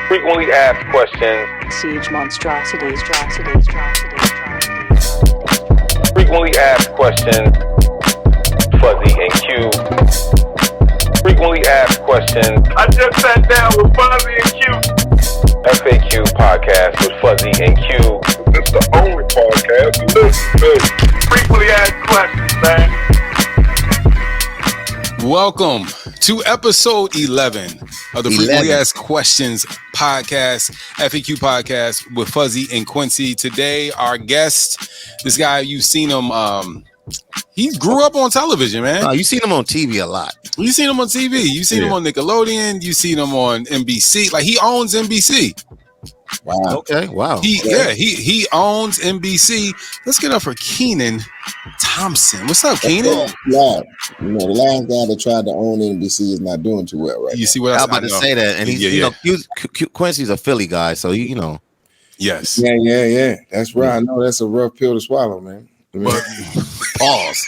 Frequently asked questions. Siege monstrosities. Frequently asked questions. Fuzzy and Q. Frequently asked questions. I just sat down with Fuzzy and Q. FAQ podcast with Fuzzy and Q. It's the only podcast you listen to. Frequently asked questions, man. Welcome to episode 11 of the Frequently Asked Questions podcast, FAQ podcast with Fuzzy and Quincy. Today, our guest, this guy, you've seen him, he grew up on television, man. Oh, you've seen him on TV a lot. You've seen him on TV. You've seen him on Nickelodeon. You've seen him on NBC. Like, he owns NBC. Wow. Okay. Wow. He owns NBC. Let's get up for Kenan Thompson. What's up, Kenan? Yeah. You know, the last guy that tried to own NBC is not doing too well right You now. see what I was about to say that, and he's you know, Quincy's a Philly guy, so you know. Yes. Yeah. That's right. I know that's a rough pill to swallow, man. Pause.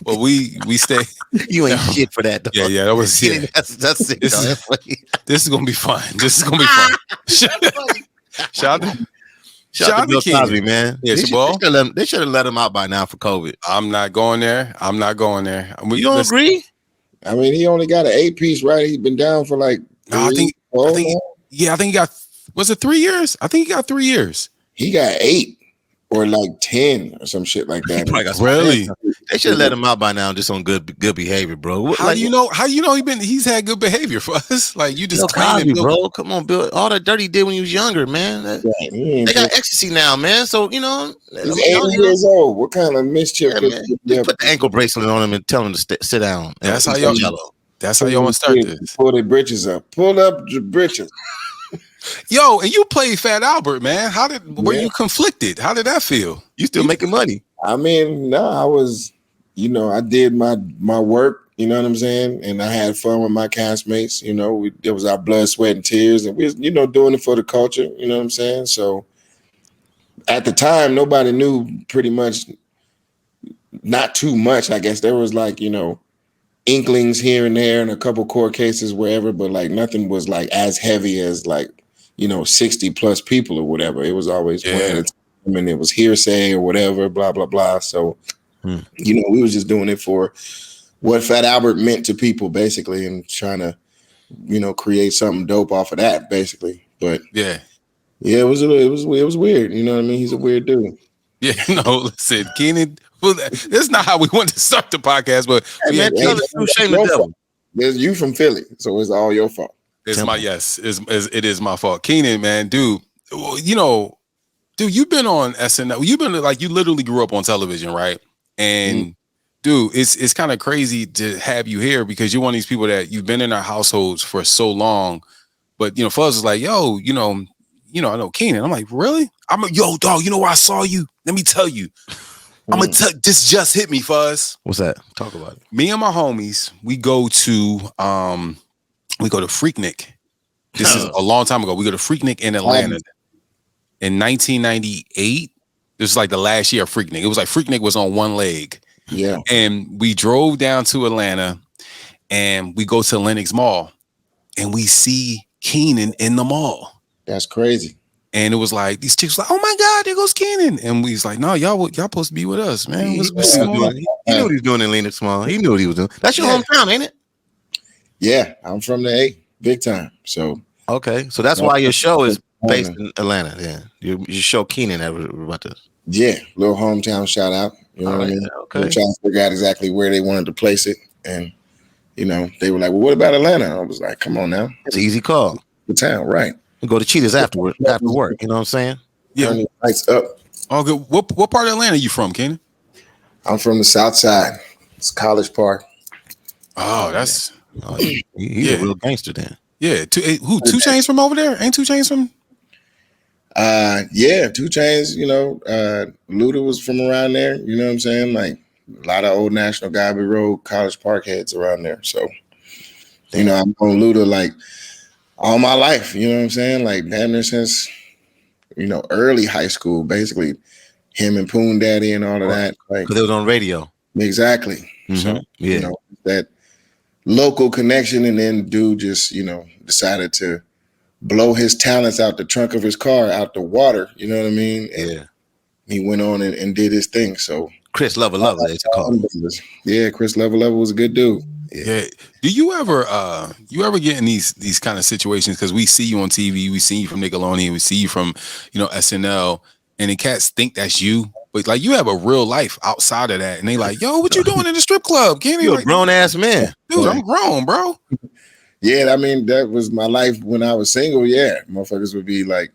Well, we stay. You ain't shit for that, though. Yeah. That was it. That's it. This is gonna be fun. Shout out to B.Cosby, man. Yeah, they should have let him out by now for COVID. I'm not going there. You don't agree? I mean, he only got an 8-piece, right? He's been down for like I think he got, was it 3 years? I think he got 3 years. He got 8 or like 10 or some shit like that. Really? They should have let him out by now, just on good behavior, bro. How do you know he's had good behavior for us? Like, you just Cosby, bro. Come on, Bill. All that dirt he did when he was younger, man. They got ecstasy now, man. So you know, he's 80 years old. What kind of mischief? Just put the ankle bracelet on him and tell him to sit down. That's how y'all want to start this. Pull the britches up. Pull up the britches. Yo, and you played Fat Albert, man. Were you conflicted? How did that feel? You still making money? I mean, no, I was, I did my work, you know what I'm saying? And I had fun with my castmates, it was our blood, sweat, and tears. And we was, doing it for the culture, you know what I'm saying? So at the time, nobody knew pretty much, not too much, I guess. There was like, inklings here and there and a couple court cases wherever, but like nothing was like as heavy as like, 60 plus people or whatever. It was always when it was hearsay or whatever, blah, blah, blah. So, we was just doing it for what Fat Albert meant to people, basically, and trying to, create something dope off of that, basically. But it was weird. You know what I mean? He's a weird dude. Yeah, listen, Kenan. Well, that's not how we want to start the podcast, but shame the devil. You from Philly, so it's all your fault. It is my fault. Kenan, man, dude, you've been on SNL. You've been you literally grew up on television, right? And dude, it's kind of crazy to have you here because you're one of these people that you've been in our households for so long. But Fuzz is like, yo, I know Kenan. I'm like, really? I'm like, yo, dog, you know where I saw you? Let me tell you. I'm gonna this just hit me, Fuzz. What's that? Talk about it. Me and my homies, we go to Freaknik. This is a long time ago. We go to Freaknik in Atlanta in 1998. This was like the last year of Freaknik. It was like Freaknik was on one leg. Yeah. And we drove down to Atlanta and we go to Lenox Mall and we see Kenan in the mall. That's crazy. And it was like, these chicks were like, oh my God, there goes Kenan. And we was like, no, y'all supposed to be with us, man. He knew what he was doing in Lenox Mall. He knew what he was doing. That's your hometown, ain't it? Yeah, I'm from the A, big time. So okay, so that's why your show is based in Atlanta. Yeah, your show Kenan about this. Yeah, little hometown shout out. You know what I mean? Okay. We're trying to figure out exactly where they wanted to place it, and they were like, "Well, what about Atlanta?" I was like, "Come on now, it's an easy call. The town, right? We go to Cheetahs after work. You know what I'm saying? Yeah, turn the lights up. Oh, good. What part of Atlanta are you from, Kenan? I'm from the South Side. It's College Park. Oh, that's. Oh, he's a real gangster then. Yeah. 2 Chainz from over there? Ain't 2 Chainz from? 2 Chainz, Luda was from around there, you know what I'm saying? Like a lot of old National Guard Road, College Park heads around there. So, I'm on Luda like all my life, you know what I'm saying? Like damn near since, early high school, basically him and Poon Daddy and all of that. Like, because it was on radio. Exactly. Mm-hmm. So, that local connection, and then dude just, decided to blow his talents out the trunk of his car, out the water. You know what I mean? And he went on and did his thing. So Chris Lover, it's called. Yeah, Chris Lover was a good dude. Yeah. Do you ever get in these kind of situations? Because we see you on TV, we see you from Nickelodeon, we see you from SNL, and the cats think that's you, but like you have a real life outside of that, and they like, yo, what you doing in the strip club? You're a grown ass man, dude. I'm grown, bro. Yeah, I mean that was my life when I was single. Yeah, motherfuckers would be like,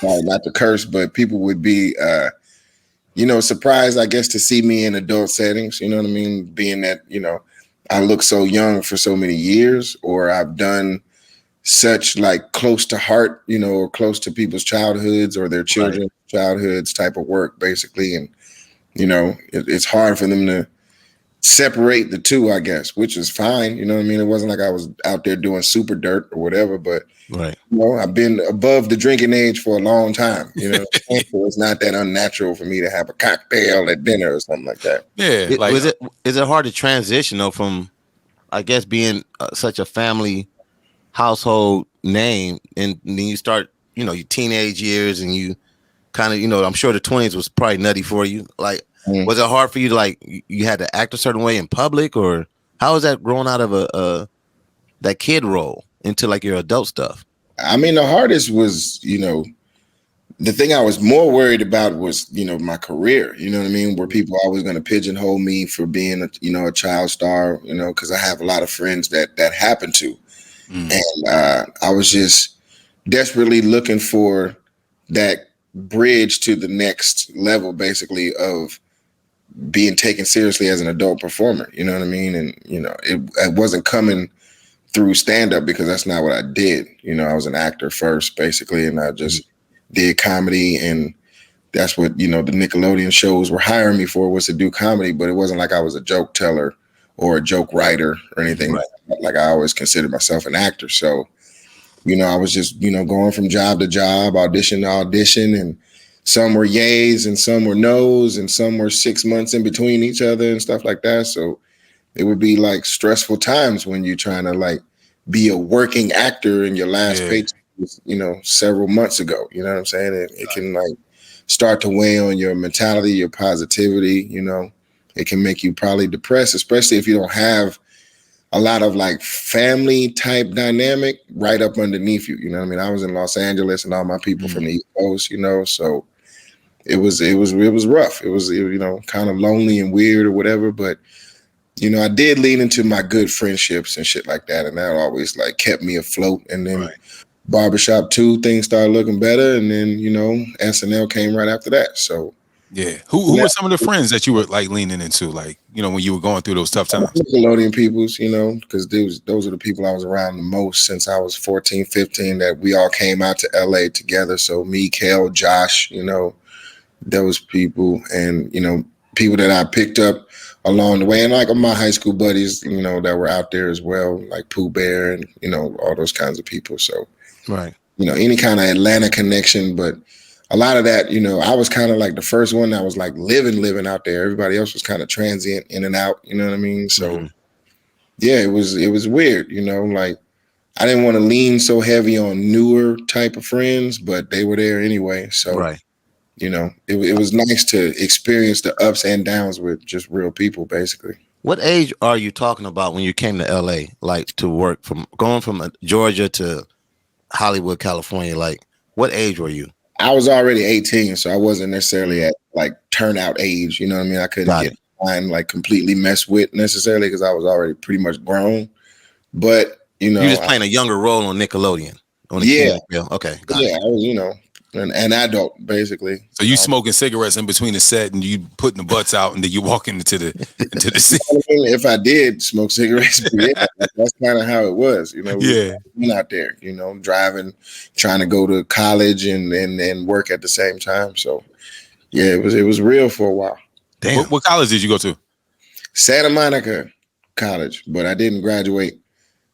not to curse, but people would be, surprised, I guess, to see me in adult settings. You know what I mean? Being that I look so young for so many years, or I've done such like close to heart, or close to people's childhoods or their children's childhoods type of work, basically. And, it's hard for them to separate the two, I guess, which is fine. You know what I mean? It wasn't like I was out there doing super dirt or whatever, but I've been above the drinking age for a long time. So it's not that unnatural for me to have a cocktail at dinner or something like that. Yeah. Is it hard to transition though from, I guess, being such a family household name, and then you start, your teenage years, and you kind of, I'm sure the 20s was probably nutty for you. Like, was it hard for you to like, you had to act a certain way in public, or how was that growing out of that kid role into like your adult stuff? I mean, the hardest was, the thing I was more worried about was, my career, you know what I mean? Were people always going to pigeonhole me for being a child star, because I have a lot of friends that happened to. And I was just desperately looking for that bridge to the next level, basically, of being taken seriously as an adult performer. You know what I mean? And, it wasn't coming through stand-up, because that's not what I did. I was an actor first, basically, and I just did comedy, and that's what, the Nickelodeon shows were hiring me for, was to do comedy, but it wasn't like I was a joke teller or a joke writer or anything. Like I always considered myself an actor. So, I was just, going from job to job, audition to audition, and some were yays and some were no's, and some were 6 months in between each other and stuff like that. So it would be like stressful times when you're trying to like be a working actor and your last paycheck was, several months ago. You know what I'm saying? It can like start to weigh on your mentality, your positivity. It can make you probably depressed, especially if you don't have a lot of like family type dynamic right up underneath you. You know what I mean? I was in Los Angeles and all my people from the East Coast, so it was rough. It was, kind of lonely and weird or whatever, but I did lean into my good friendships and shit like that. And that always like kept me afloat. And then Barbershop 2, things started looking better. And then, SNL came right after that. So yeah. Who were some of the friends that you were like leaning into, like, when you were going through those tough times? Nickelodeon peoples, because those are the people I was around the most since I was 14, 15, that we all came out to LA together. So me, Kel, Josh, those people, and, people that I picked up along the way. And like my high school buddies, that were out there as well, like Pooh Bear and, all those kinds of people. So, any kind of Atlanta connection, but a lot of that, I was kind of like the first one that was like living out there. Everybody else was kind of transient, in and out. You know what I mean? So, yeah, it was weird. Like I didn't want to lean so heavy on newer type of friends, but they were there anyway. So, it was nice to experience the ups and downs with just real people, basically. What age are you talking about when you came to LA, like to work, from going from Georgia to Hollywood, California? Like, what age were you? I was already 18, so I wasn't necessarily at like turnout age. You know what I mean? I couldn't get mine like completely messed with necessarily, because I was already pretty much grown. But you're just playing a younger role on Nickelodeon. Okay, got it. I was an adult basically. So you smoking cigarettes in between the set, and you putting the butts out, and then you walking into the scene. If I did smoke cigarettes, that's kind of how it was. We out there, driving, trying to go to college and work at the same time. So yeah, it was real for a while. Damn. What college did you go to? Santa Monica College, but I didn't graduate.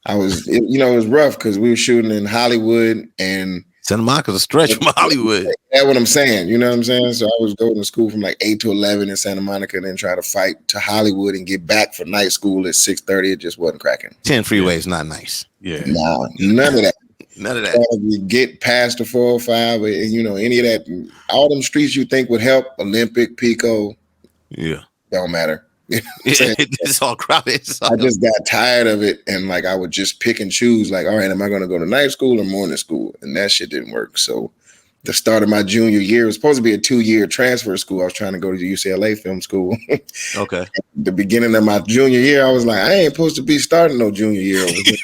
It was rough because we were shooting in Hollywood, and Santa Monica's a stretch from Hollywood. That's what I'm saying. You know what I'm saying? So I was going to school from like 8 to 11 in Santa Monica, and then try to fight to Hollywood and get back for night school at 6:30. It just wasn't cracking. 10 freeways, not nice. Yeah. Nah, none of that. None of that. You get past the 405, you know, any of that, all them streets you think would help, Olympic, Pico, don't matter. You know It's all crowded. I just got tired of it, and like I would just pick and choose. Like, all right, am I going to go to night school or morning school? And that shit didn't work. So the start of my junior year, it was supposed to be a 2-year transfer school. I was trying to go to UCLA film school. Okay. The beginning of my junior year, I was like, I ain't supposed to be starting no junior year over here.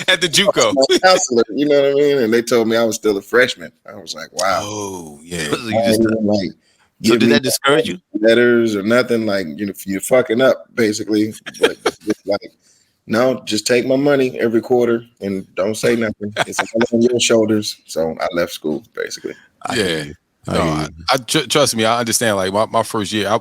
at the JUCO. Counselor, you know what I mean? And they told me I was still a freshman. I was like, wow. Oh yeah. So did that discourage you? Letters or nothing? Like, you know, you're fucking up basically. But like, no, just take my money every quarter and don't say nothing. It's on your shoulders. So I left school basically. Trust me, I understand. Like my first year,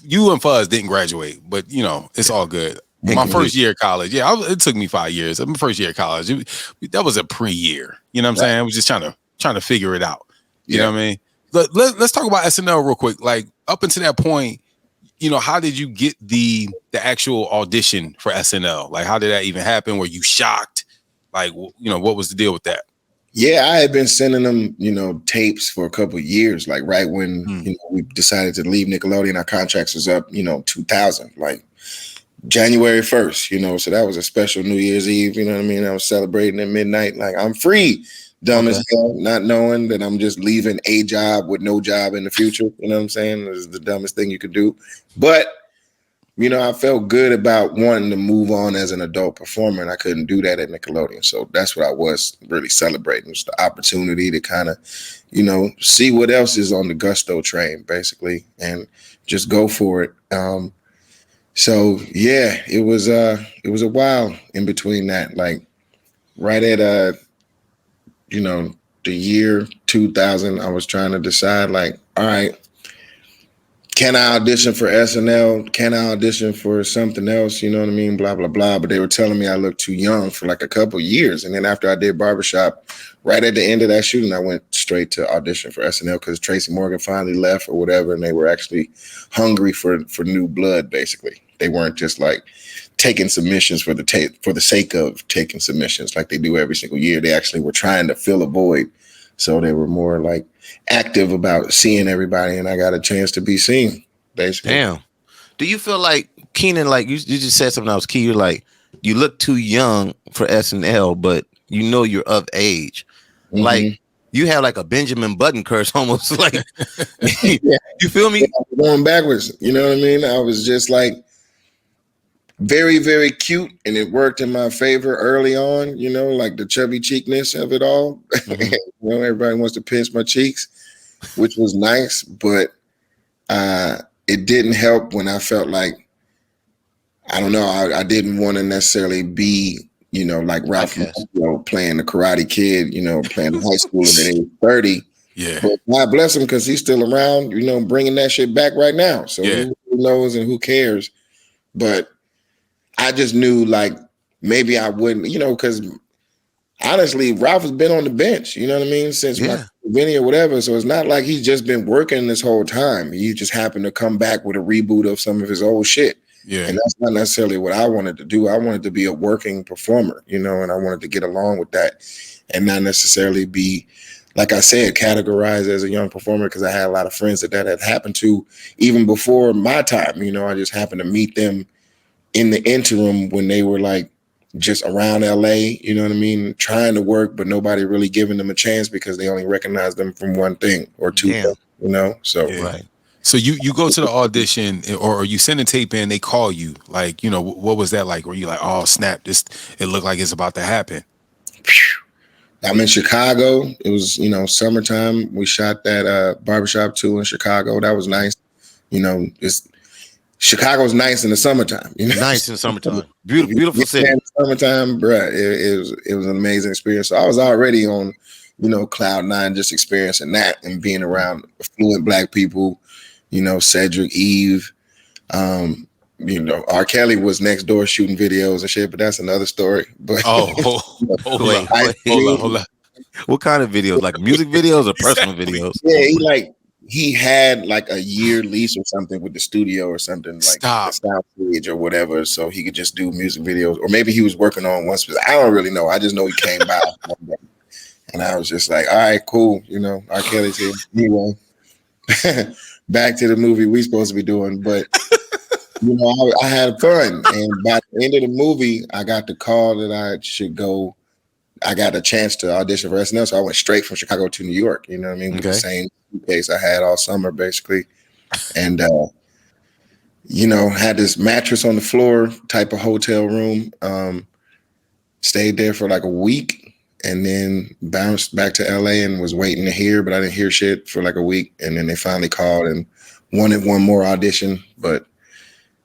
you and Fuzz didn't graduate, but you know it's all good. My first year of college, it took me 5 years. My first year of college, that was a pre-year. You know what I'm saying? I was just trying to figure it out. You know what I mean? Let's talk about SNL real quick. Like up until that point, you know, how did you get the actual audition for SNL? Like, how did that even happen? Were you shocked? Like, you know, what was the deal with that? Yeah, I had been sending them, you know, tapes for a couple of years. Like right when you know, we decided to leave Nickelodeon, our contracts was up, you know, 2000, like January 1st, you know. So that was a special New Year's Eve. You know what I mean? I was celebrating at midnight, like I'm free. Dumb as hell, not knowing that I'm just leaving a job with no job in the future. You know what I'm saying? This is the dumbest thing you could do. But, you know, I felt good about wanting to move on as an adult performer, and I couldn't do that at Nickelodeon. So that's what I was really celebrating, was the opportunity to kind of, you know, see what else is on the Gusto train, basically, and just go for it. So yeah, it was a while in between that. Like right at you know, the year 2000, I was trying to decide, like, all right, can I audition for SNL? Can I audition for something else? You know what I mean? Blah, blah, blah. But they were telling me I looked too young for like a couple of years. And then after I did Barbershop, right at the end of that shooting, I went straight to audition for SNL because Tracy Morgan finally left or whatever. And they were actually hungry for new blood, basically. They weren't just like taking submissions for the sake of taking submissions like they do every single year. They actually were trying to fill a void. So they were more like active about seeing everybody, and I got a chance to be seen, basically. Damn. Do you feel like, Kenan, like you just said something else key, you're like, you look too young for SNL, but you know you're of age. Mm-hmm. Like you have like a Benjamin Button curse almost, like you feel me? Going backwards, you know what I mean? I was just like very, very cute, and it worked in my favor early on, you know, like the chubby cheekness of it all. Mm-hmm. You know, everybody wants to pinch my cheeks, which was nice, but it didn't help when I felt like, I don't know, I didn't want to necessarily be, you know, like Ralph, you know, playing the Karate Kid, you know, playing high school at age 30. Yeah. But God bless him, because he's still around, you know, bringing that shit back right now. So who knows and who cares? But I just knew, like, maybe I wouldn't, you know, because honestly, Ralph has been on the bench, you know what I mean, since my Vinny or whatever. So it's not like he's just been working this whole time. He just happened to come back with a reboot of some of his old shit. Yeah. And that's not necessarily what I wanted to do. I wanted to be a working performer, you know, and I wanted to get along with that and not necessarily be, like I said, categorized as a young performer, because I had a lot of friends that had happened to even before my time. You know, I just happened to meet them in the interim when they were like just around LA, you know what I mean, trying to work, but nobody really giving them a chance because they only recognized them from one thing or two things, you know? So right. So you go to the audition, or you send a tape in, they call you, like, you know, what was that like? Were you like, oh snap, it looked like it's about to happen? I'm in Chicago. It was, you know, summertime. We shot that Barbershop 2 in Chicago. That was nice. You know, Chicago's nice in the summertime. You know? Nice in the summertime. Beautiful city. In the summertime, bruh, it was an amazing experience. So I was already on, you know, cloud nine, just experiencing that and being around affluent Black people, you know, Cedric, Eve, you know, R.Kelly was next door shooting videos and shit, but that's another story. But hold on. What kind of videos? Like music videos or personal videos? Yeah, he like he had like a year lease or something with the studio or something, like the sound stage or whatever, so he could just do music videos. Or maybe he was working on one specific. I don't really know. I just know he came by one day, and I was just like, all right, cool. You know, R. Kelly's here. Anyway, back to the movie we supposed to be doing. But, you know, I had fun. And by the end of the movie, I got the call that I should go. I got a chance to audition for SNL, so I went straight from Chicago to New York. You know what I mean? With the same suitcase I had all summer, basically. And, you know, had this mattress on the floor type of hotel room. Stayed there for like a week and then bounced back to LA and was waiting to hear, but I didn't hear shit for like a week. And then they finally called and wanted one more audition. But,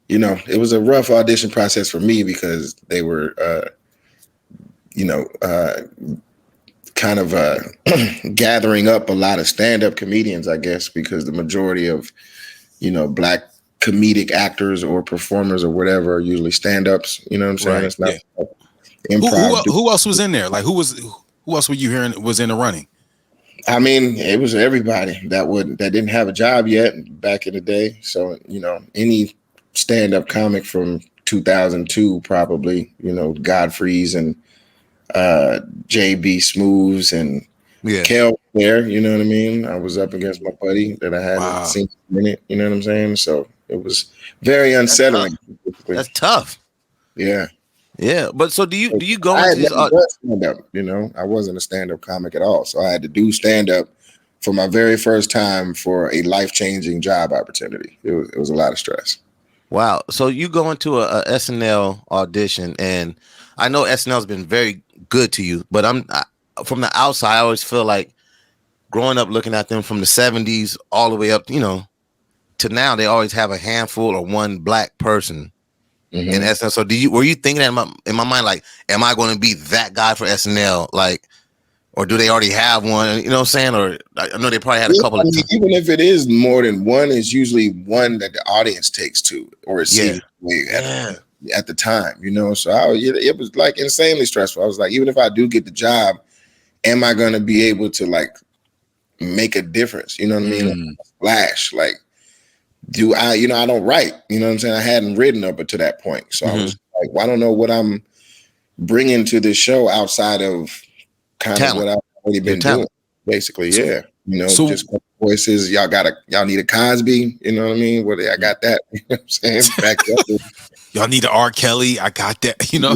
you know, it was a rough audition process for me because they were, kind of gathering up a lot of stand-up comedians, I guess, because the majority of, you know, Black comedic actors or performers or whatever are usually stand-ups. You know what I'm saying? Right. It's not improv. Who else was in there? Like who else were you hearing was in the running? I mean, it was everybody that didn't have a job yet back in the day. So, you know, any stand-up comic from 2002 probably, you know, Godfrey's and JB Smooths and Kel there, you know what I mean? I was up against my buddy that I hadn't seen in a minute, you know what I'm saying? So it was very unsettling. That's tough. Yeah. Yeah. But so do you go into this stand-up, you know? I wasn't a stand-up comic at all. So I had to do stand-up for my very first time for a life-changing job opportunity. It was a lot of stress. Wow. So you go into a SNL audition, and I know SNL's been very good to you, but from the outside, I always feel like growing up looking at them from the 70s all the way up, you know, to now, they always have a handful or one Black person in SNL. So were you thinking that in my mind, like, am I going to be that guy for SNL? Like, or do they already have one? You know what I'm saying? Or I know they probably had a couple of times. Even if it is more than one, it's usually one that the audience takes to or sees at the time, you know? So it was like insanely stressful. I was like, even if I do get the job, am I going to be able to like make a difference? You know what I mean? Flash, like, do I, you know, I don't write, you know what I'm saying? I hadn't written up to that point. So I was like, well, I don't know what I'm bringing to this show outside of kind of what I've already been doing, basically. Yeah. You know, just voices. Y'all need a Cosby, you know what I mean? I got that, you know what I'm saying? Back up. Y'all need an R.Kelly. I got that, you know?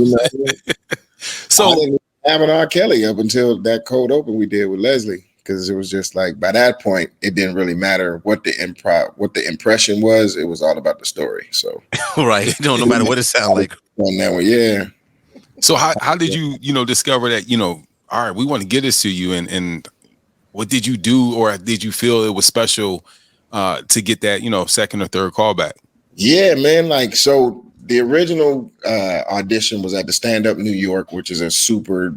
So I didn't have an R.Kelly up until that cold open we did with Leslie. Because it was just like, by that point, it didn't really matter what the impression was. It was all about the story. So right, no matter what it sounded like. On that one, yeah. So how did you discover that, you know, all right, we want to get this to you, and what did you do, or did you feel it was special to get that, you know, second or third callback? Yeah, man. Like, so the original audition was at the Stand Up New York, which is a super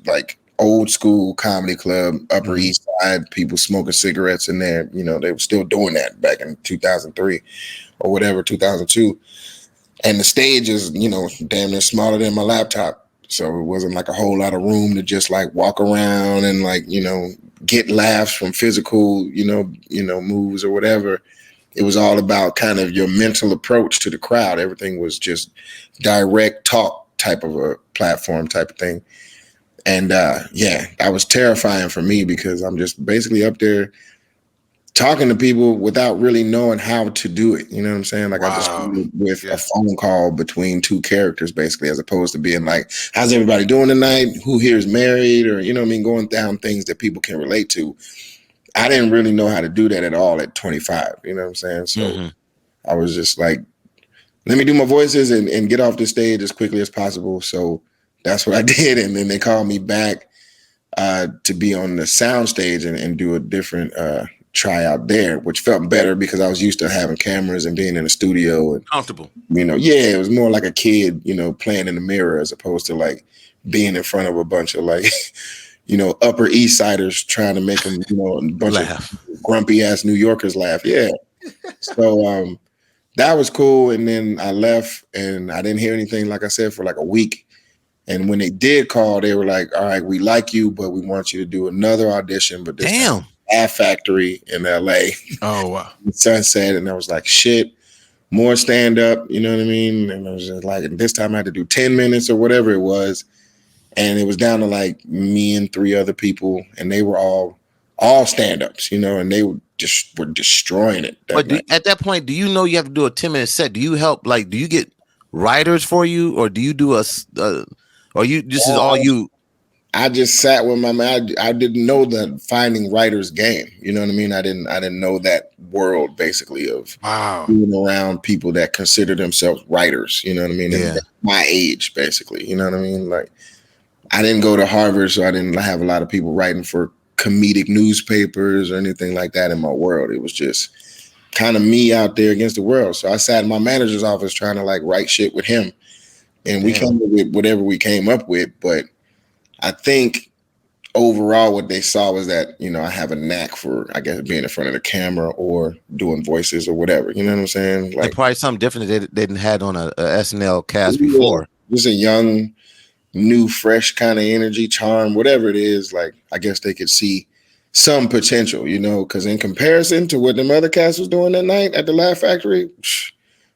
like old school comedy club, Upper East Side, people smoking cigarettes in there. You know, they were still doing that back in 2003 or whatever, 2002. And the stage is, you know, damn near smaller than my laptop. So it wasn't like a whole lot of room to just like walk around and like, you know, get laughs from physical, you know, moves or whatever. It was all about kind of your mental approach to the crowd. Everything was just direct talk type of a platform type of thing. And that was terrifying for me because I'm just basically up there talking to people without really knowing how to do it. You know what I'm saying? Like I just with a phone call between two characters, basically, as opposed to being like, how's everybody doing tonight? Who here is married? Or, you know what I mean? Going down things that people can relate to. I didn't really know how to do that at all at 25. You know what I'm saying? So I was just like, let me do my voices and get off the stage as quickly as possible. So that's what I did. And then they called me back to be on the sound stage and do a different tryout there, which felt better because I was used to having cameras and being in the studio and comfortable. You know, it was more like a kid, you know, playing in the mirror as opposed to like being in front of a bunch of like, you know, Upper East Siders trying to make them, you know, a bunch of grumpy ass New Yorkers laugh. Yeah. So that was cool. And then I left and I didn't hear anything, like I said, for like a week. And when they did call, they were like, all right, we like you, but we want you to do another audition. But this time Laugh Factory in LA. Oh wow. Sunset, and I was like, shit, more stand up, you know what I mean? And I was just like, this time I had to do 10 minutes or whatever it was. And it was down to like me and 3 other people, and they were all stand-ups, you know, and they were destroying it. But at that point, do you know you have to do a 10-minute set? Do you help? Like, do you get writers for you, or do you do or you this is all you? I just sat with my man. I didn't know the finding writers game. You know what I mean? I didn't know that world basically of being around people that consider themselves writers. You know what I mean? Yeah. And my age, basically. You know what I mean? Like, I didn't go to Harvard, so I didn't have a lot of people writing for comedic newspapers or anything like that in my world. It was just kind of me out there against the world. So I sat in my manager's office trying to like write shit with him, and we came up with whatever we came up with. But I think overall what they saw was that, you know, I have a knack for, I guess, being in front of the camera or doing voices or whatever. You know what I'm saying? Like, probably something different that they didn't had on a SNL cast before. Just a young, new, fresh kind of energy, charm, whatever it is. Like, I guess they could see some potential, you know, because in comparison to what them other cast was doing that night at the Laugh Factory,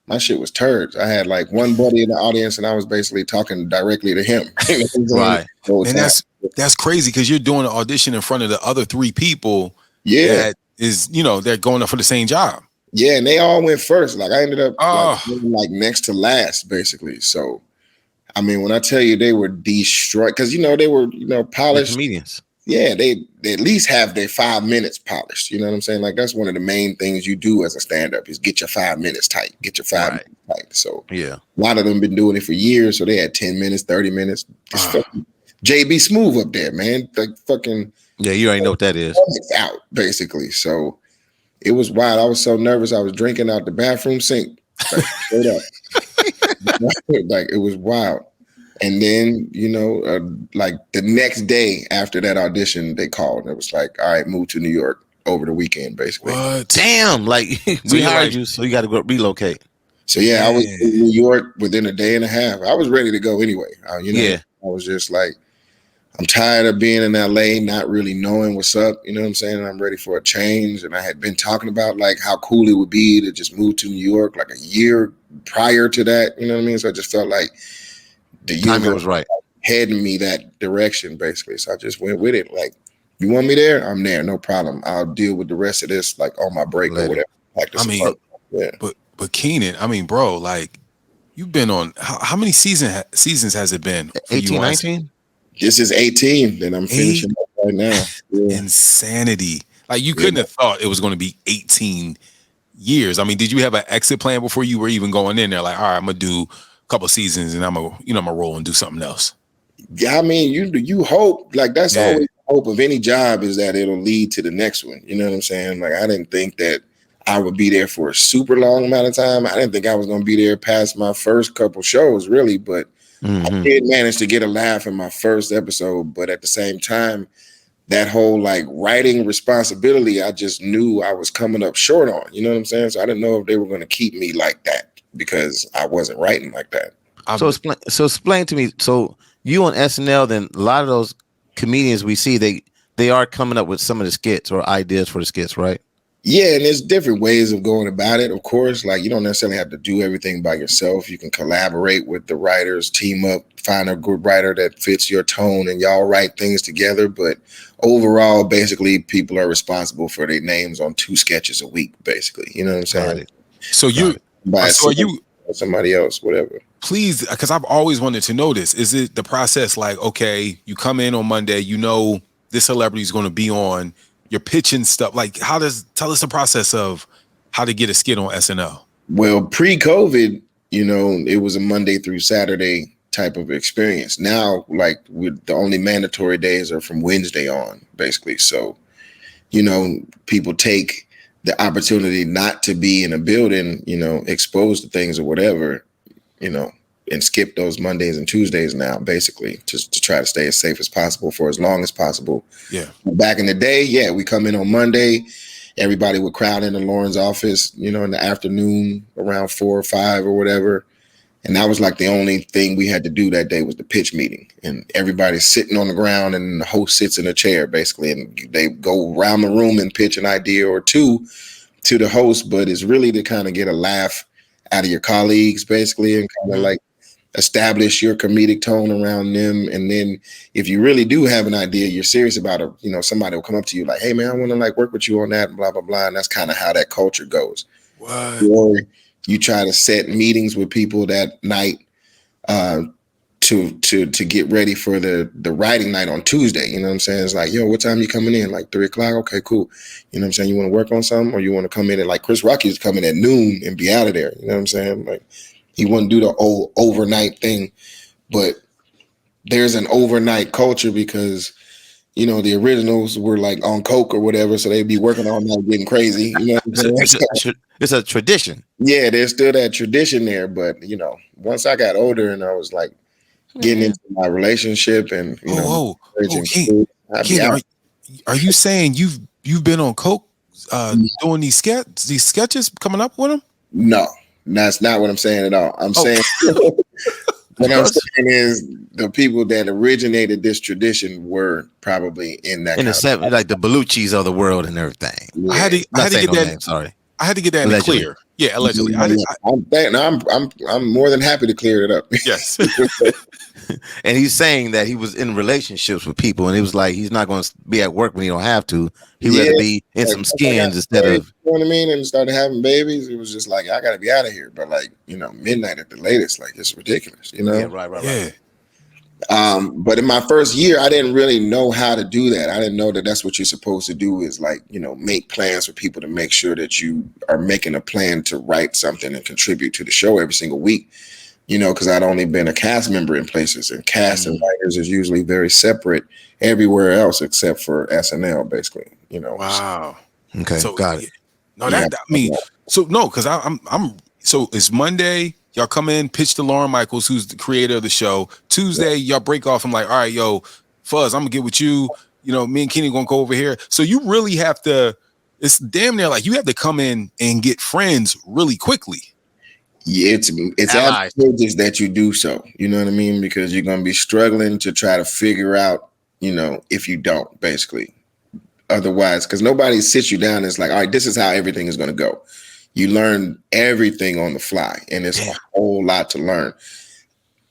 my shit was turds. I had like one buddy in the audience, and I was basically talking directly to him. Right. And that's crazy, because you're doing an audition in front of the other 3 people. Yeah. That is, you know, they're going up for the same job. Yeah, and they all went first. Like, I ended up like next to last, basically. So, I mean, when I tell you they were destroyed, because, you know, they were, you know, polished. Comedians. Yeah, they at least have their 5 minutes polished. You know what I'm saying? Like, that's one of the main things you do as a stand-up is get your 5 minutes tight. Get your 5 minutes tight. So yeah, a lot of them been doing it for years. So they had 10 minutes, 30 minutes. Fucking JB Smooth up there, man. Like, fucking. Yeah, you already know what that is. Out, basically. So it was wild. I was so nervous. I was drinking out the bathroom sink. Like, straight up. Like, it was wild. And then, you know, like the next day after that audition, they called and it was like, all right, move to New York over the weekend, basically. What? Damn, like we hired you, so you got to go relocate. So yeah, I was in New York within a day and a half. I was ready to go anyway. You know, I was just like, I'm tired of being in LA, not really knowing what's up. You know what I'm saying? I'm ready for a change. And I had been talking about like how cool it would be to just move to New York like a year prior to that. You know what I mean? So I just felt like the timing was right, heading me that direction, basically. So I just went with it. Like, you want me there? I'm there, no problem. I'll deal with the rest of this like on my break or whatever. I mean, but Kenan, I mean, bro, like, you've been on how many seasons has it been? 18, 19? This is 18 that I'm finishing up right now. Yeah. Insanity. Like, you couldn't have thought it was going to be 18 years. I mean, did you have an exit plan before you were even going in there? Like, all right, I'm gonna do a couple seasons and I'm gonna roll and do something else. Yeah, I mean, you hope, like, that's always the hope of any job, is that it'll lead to the next one. You know what I'm saying? Like, I didn't think that I would be there for a super long amount of time. I didn't think I was going to be there past my first couple shows, really, but I did manage to get a laugh in my first episode. But at the same time, that whole like writing responsibility, I just knew I was coming up short on. You know what I'm saying? So I didn't know if they were going to keep me like that because I wasn't writing like that. So explain to me. So you on SNL, then a lot of those comedians we see, they are coming up with some of the skits or ideas for the skits, right? Yeah, and there's different ways of going about it, of course. Like, you don't necessarily have to do everything by yourself. You can collaborate with the writers, team up, find a good writer that fits your tone, and y'all write things together. But overall, basically, people are responsible for their names on 2 sketches a week, basically. You know what I'm saying? So somebody else, whatever. Please, because I've always wanted to know this. Is it the process like, okay, you come in on Monday, you know this celebrity is going to be on, you're pitching stuff. Like, tell us the process of how to get a skit on SNL. Well, pre-COVID, you know, it was a Monday through Saturday type of experience. Now, like, the only mandatory days are from Wednesday on, basically. So, you know, people take the opportunity not to be in a building, you know, exposed to things or whatever, you know, and skip those Mondays and Tuesdays now, basically, just to try to stay as safe as possible for as long as possible. Yeah. Back in the day, we come in on Monday, everybody would crowd into Lorne's office, you know, in the afternoon around 4 or 5 or whatever. And that was like the only thing we had to do that day was the pitch meeting. And everybody's sitting on the ground and the host sits in a chair basically. And they go around the room and pitch an idea or two to the host, but it's really to kind of get a laugh out of your colleagues basically and kind of like establish your comedic tone around them. And then if you really do have an idea, you're serious about it, you know, somebody will come up to you like, hey man, I want to like work with you on that, blah, blah, blah. And that's kind of how that culture goes. What? Or you try to set meetings with people that night to get ready for the writing night on Tuesday. You know what I'm saying? It's like, yo, what time you coming in? Like 3:00. Okay, cool. You know what I'm saying? You want to work on something, or you want to come in at like Chris Rock used to come in at noon and be out of there. You know what I'm saying? Like he wouldn't do the old overnight thing, but there's an overnight culture because, you know, the originals were like on coke or whatever, so they'd be working all night getting crazy. You know what I'm saying? It's a tradition. Yeah, there's still that tradition there, but you know, once I got older and I was like getting into my relationship and you know, Ken, are you saying you've been on coke doing these sketches coming up with them? No, that's not what I'm saying at all. I'm saying what I'm saying is the people that originated this tradition were probably in that like the Beluchis of the world and everything. Yeah. I had to get that. Name, sorry. I had to get that in the clear. Yeah, allegedly. I'm more than happy to clear it up. Yes. And he's saying that he was in relationships with people, and he was like, he's not going to be at work when he don't have to. He would rather be in some skins instead of. You know what I mean? And started having babies. It was just like, I got to be out of here. But like, you know, midnight at the latest, like it's ridiculous. You know? Yeah, right. Yeah. But in my first year, I didn't really know how to do that. I didn't know that that's what you're supposed to do is like, you know, make plans for people to make sure that you are making a plan to write something and contribute to the show every single week, you know, because I'd only been a cast member in places, and cast and writers is usually very separate everywhere else except for SNL, basically, you know. Wow. Okay. So got it. No, I mean, so no, because I'm so it's Monday. Y'all come in, pitch to Lorne Michaels, who's the creator of the show. Tuesday, y'all break off. I'm like, all right, yo, Fuzz, I'm gonna get with you. You know, me and Kenny gonna go over here. So you really have to. It's damn near like you have to come in and get friends really quickly. Yeah, it's advantageous that you do so. You know what I mean? Because you're gonna be struggling to try to figure out, you know, if you don't, basically. Otherwise, because nobody sits you down and it's like, all right, this is how everything is gonna go. You learn everything on the fly, and it's a whole lot to learn.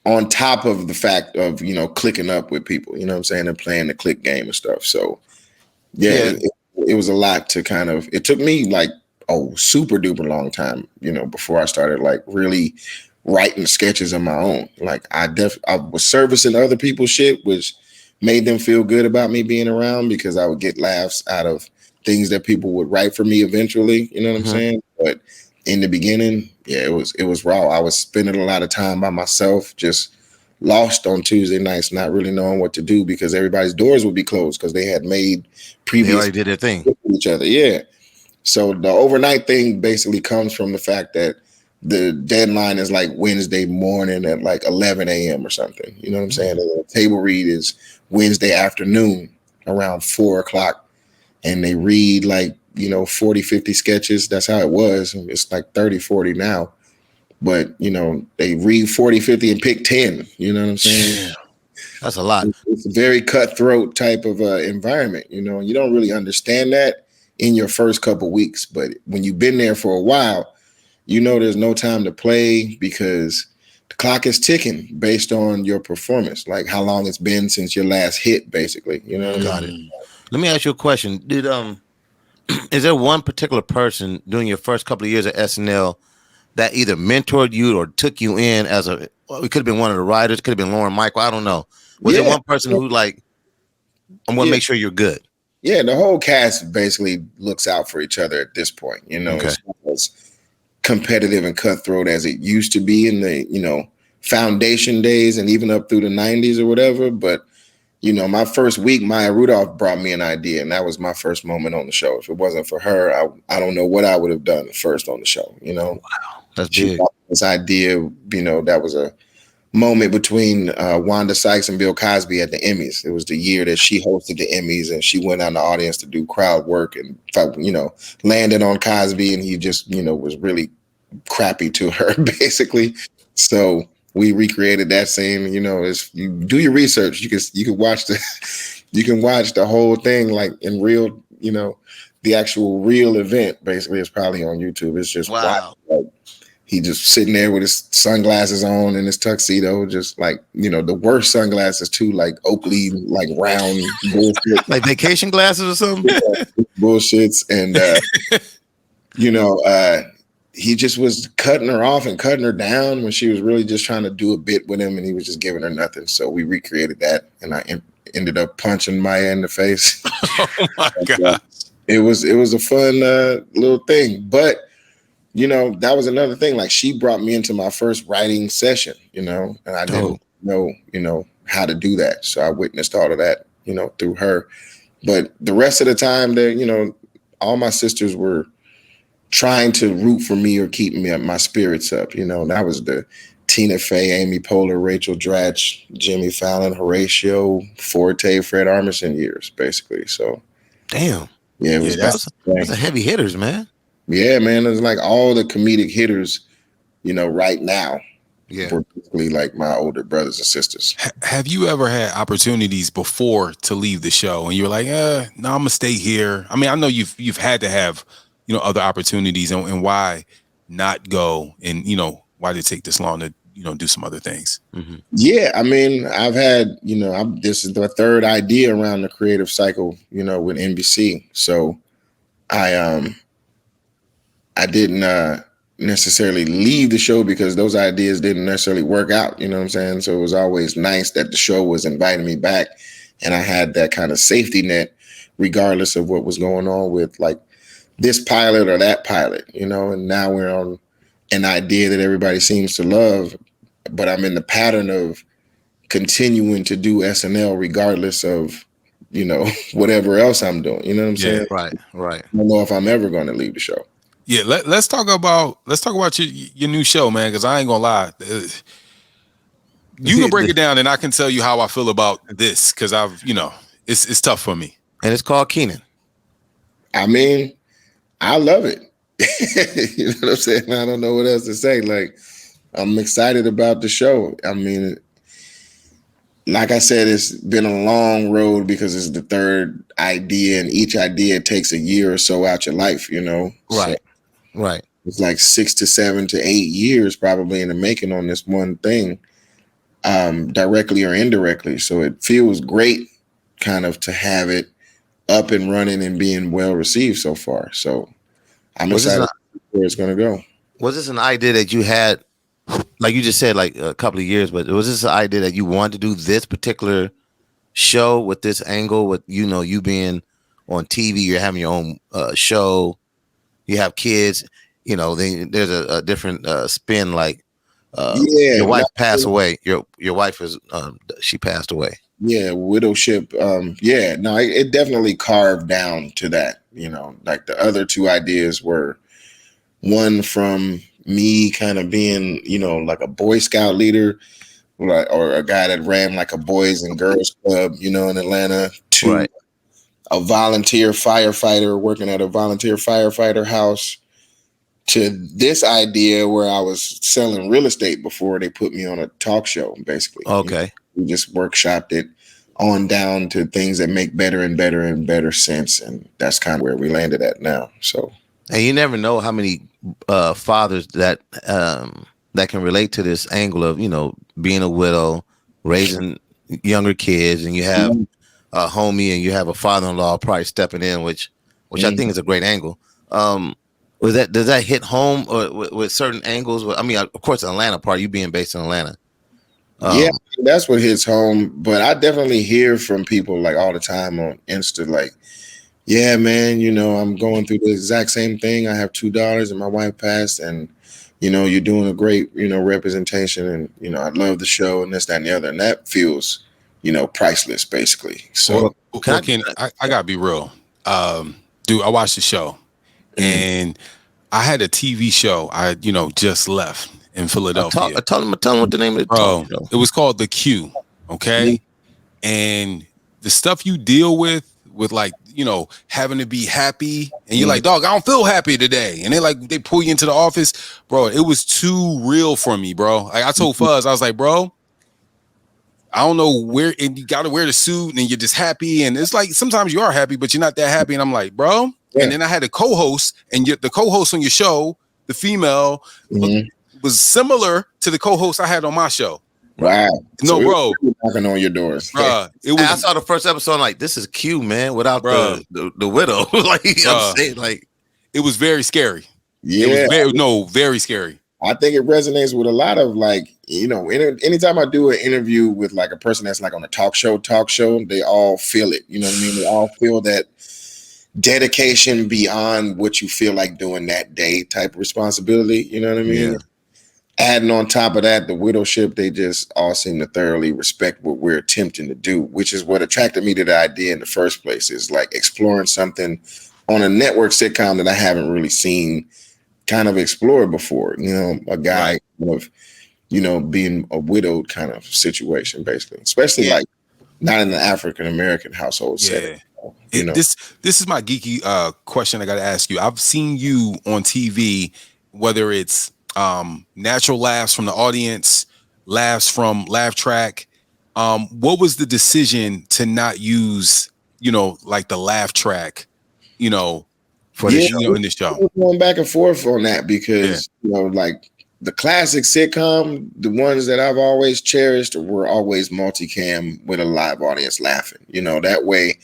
On top of the fact of, you know, clicking up with people, you know what I'm saying, and playing the click game and stuff. So, it was a lot to kind of. It took me like super duper long time, you know, before I started like really writing sketches of my own. Like I was servicing other people's shit, which made them feel good about me being around because I would get laughs out of things that people would write for me eventually, you know what I'm saying? But in the beginning, it was raw. I was spending a lot of time by myself, just lost on Tuesday nights, not really knowing what to do because everybody's doors would be closed because they had made previous. They already did their thing with each other. Yeah. So the overnight thing basically comes from the fact that the deadline is like Wednesday morning at like 11 a.m. or something. You know what I'm saying? And the table read is Wednesday afternoon around 4:00. And they read like, you know, 40, 50 sketches. That's how it was. It's like 30, 40 now. But, you know, they read 40, 50 and pick 10. You know what I'm saying? That's a lot. It's a very cutthroat type of environment. You know, you don't really understand that in your first couple weeks. But when you've been there for a while, you know there's no time to play because the clock is ticking based on your performance, like how long it's been since your last hit, basically. You know what I mean? Let me ask you a question. Is there one particular person during your first couple of years at SNL that either mentored you or took you in as it could have been one of the writers, could have been Lorne Michaels, I don't know. Was there one person who like, I'm going to make sure you're good? Yeah, the whole cast basically looks out for each other at this point. You know, it's not as competitive and cutthroat as it used to be in the, you know, foundation days and even up through the 90s or whatever. But you know, my first week, Maya Rudolph brought me an idea, and that was my first moment on the show. If it wasn't for her, I don't know what I would have done first on the show, you know? Wow, that's she big. brought this idea, you know, that was a moment between Wanda Sykes and B.Cosby at the Emmys. It was the year that she hosted the Emmys, and she went out in the audience to do crowd work and, you know, landed on Cosby, and he just, you know, was really crappy to her, basically. So we recreated that scene. You know, if you do your research, you can watch the you can watch the whole thing like in real. You know, the actual real event basically is probably on YouTube. It's just Wow. like, he just sitting there with his sunglasses on and his tuxedo, just like, you know, the worst sunglasses too, like Oakley, like round bullshit. Like vacation glasses or something. Bullshits. And you know, he just was cutting her off and cutting her down when she was really just trying to do a bit with him, and he was just giving her nothing. So we recreated that, and I ended up punching Maya in the face. Oh my God. It was a fun little thing. But you know, that was another thing. Like, she brought me into my first writing session, you know, and I didn't know, you know, how to do that. So I witnessed all of that, you know, through her. But the rest of the time there, you know, all my sisters were trying to root for me or keep me my spirits up. You know, and that was the Tina Fey, Amy Poehler, Rachel Dratch, Jimmy Fallon, Horatio, Forte, Fred Armisen years, basically. So, damn. Yeah, it was that's a heavy hitters, man. Yeah, man, it's like all the comedic hitters, you know, right now. Yeah, were basically like my older brothers and sisters. Have you ever had opportunities before to leave the show and you're like, no, I'm gonna stay here? I mean, I know you've had to have, you know, other opportunities, and why not go? And you know, why did it take this long to, you know, do some other things? Mm-hmm. Yeah, I mean, I've had, you know, this is the third idea around the creative cycle, you know, with NBC. So I didn't necessarily leave the show because those ideas didn't necessarily work out. You know what I'm saying? So it was always nice that the show was inviting me back, and I had that kind of safety net, regardless of what was going on with like this pilot or that pilot, you know. And now we're on an idea that everybody seems to love, but I'm in the pattern of continuing to do SNL regardless of, you know, whatever else I'm doing. You know what I'm saying? Right. I don't know if I'm ever going to leave the show. Yeah, let's talk about your new show, man. Because I ain't gonna lie, you can break it down, and I can tell you how I feel about this. Because I've, you know, it's tough for me. And it's called Kenan. I mean, I love it. You know what I'm saying? I don't know what else to say. Like, I'm excited about the show. I mean, like I said, it's been a long road because it's the third idea, and each idea takes a year or so out your life, you know? Right. So Right. it's like 6 to 7 to 8 years probably in the making on this one thing, directly or indirectly. So it feels great kind of to have it up and running and being well received so far. So I'm excited where it's going to go. Was this an idea that you had, like you just said, like a couple of years, but was this an idea that you wanted to do this particular show with this angle, with, you know, you being on TV, you're having your own show, you have kids, you know, there's a different spin, like your wife passed away. Your wife is she passed away. Yeah, widowship. It definitely carved down to that. You know, like the other two ideas were one from me kind of being, you know, like a Boy Scout leader, or a guy that ran like a Boys and Girls Club, you know, in Atlanta, to a volunteer firefighter working at a volunteer firefighter house, to this idea where I was selling real estate before they put me on a talk show, basically. Okay. We just workshopped it on down to things that make better and better and better sense. And that's kind of where we landed at now. So, and you never know how many fathers that can relate to this angle of, you know, being a widow, raising younger kids, and you have a homie and you have a father-in-law probably stepping in, which I think is a great angle. Does that hit home or with certain angles? I mean, of course, the Atlanta part, you being based in Atlanta. Yeah, that's what hits home. But I definitely hear from people like all the time on Insta, like, yeah, man, you know, I'm going through the exact same thing. I have 2 daughters and my wife passed, and, you know, you're doing a great, you know, representation, and, you know, I love the show and this, that, and the other. And that feels, you know, priceless, basically. So I gotta be real. Dude, I watched the show, and I had a TV show I, you know, just left in Philadelphia. Tell them what the name of the talk show. It was called The Q, okay? And the stuff you deal with with like, having to be happy, and you're like, dog, I don't feel happy today. And they pull you into the office, bro. It was too real for me, bro. Like I told Fuzz, I was like, bro, I don't know where, and you got to wear the suit and you're just happy. And it's like, sometimes you are happy, but you're not that happy. And I'm like, bro. Yeah. And then I had a co-host, and the co-host on your show, the female, was similar to the co-host I had on my show. Wow. No, so bro. Knocking on your doors. Bro, I saw the first episode. I'm like, this is Q, man, without the widow. Like, I'm saying, like, it was very scary. Yeah. It was very scary. I think it resonates with a lot of, like, anytime I do an interview with like a person that's like on a talk show, they all feel it. You know what I mean? They all feel that dedication beyond what you feel like doing that day type of responsibility. You know what I mean? Yeah. Adding on top of that, the widowship, they just all seem to thoroughly respect what we're attempting to do, which is what attracted me to the idea in the first place, is like exploring something on a network sitcom that I haven't really seen kind of explored before. A guy of, being a widowed kind of situation, basically, especially like not in the African-American household setting. This is my geeky question I got to ask you. I've seen you on TV, whether it's natural laughs from the audience, laughs from Laugh Track. What was the decision to not use, like the Laugh Track, for the show, in this show? We're going back and forth on that because, like the classic sitcom, the ones that I've always cherished were always multicam with a live audience laughing. That way,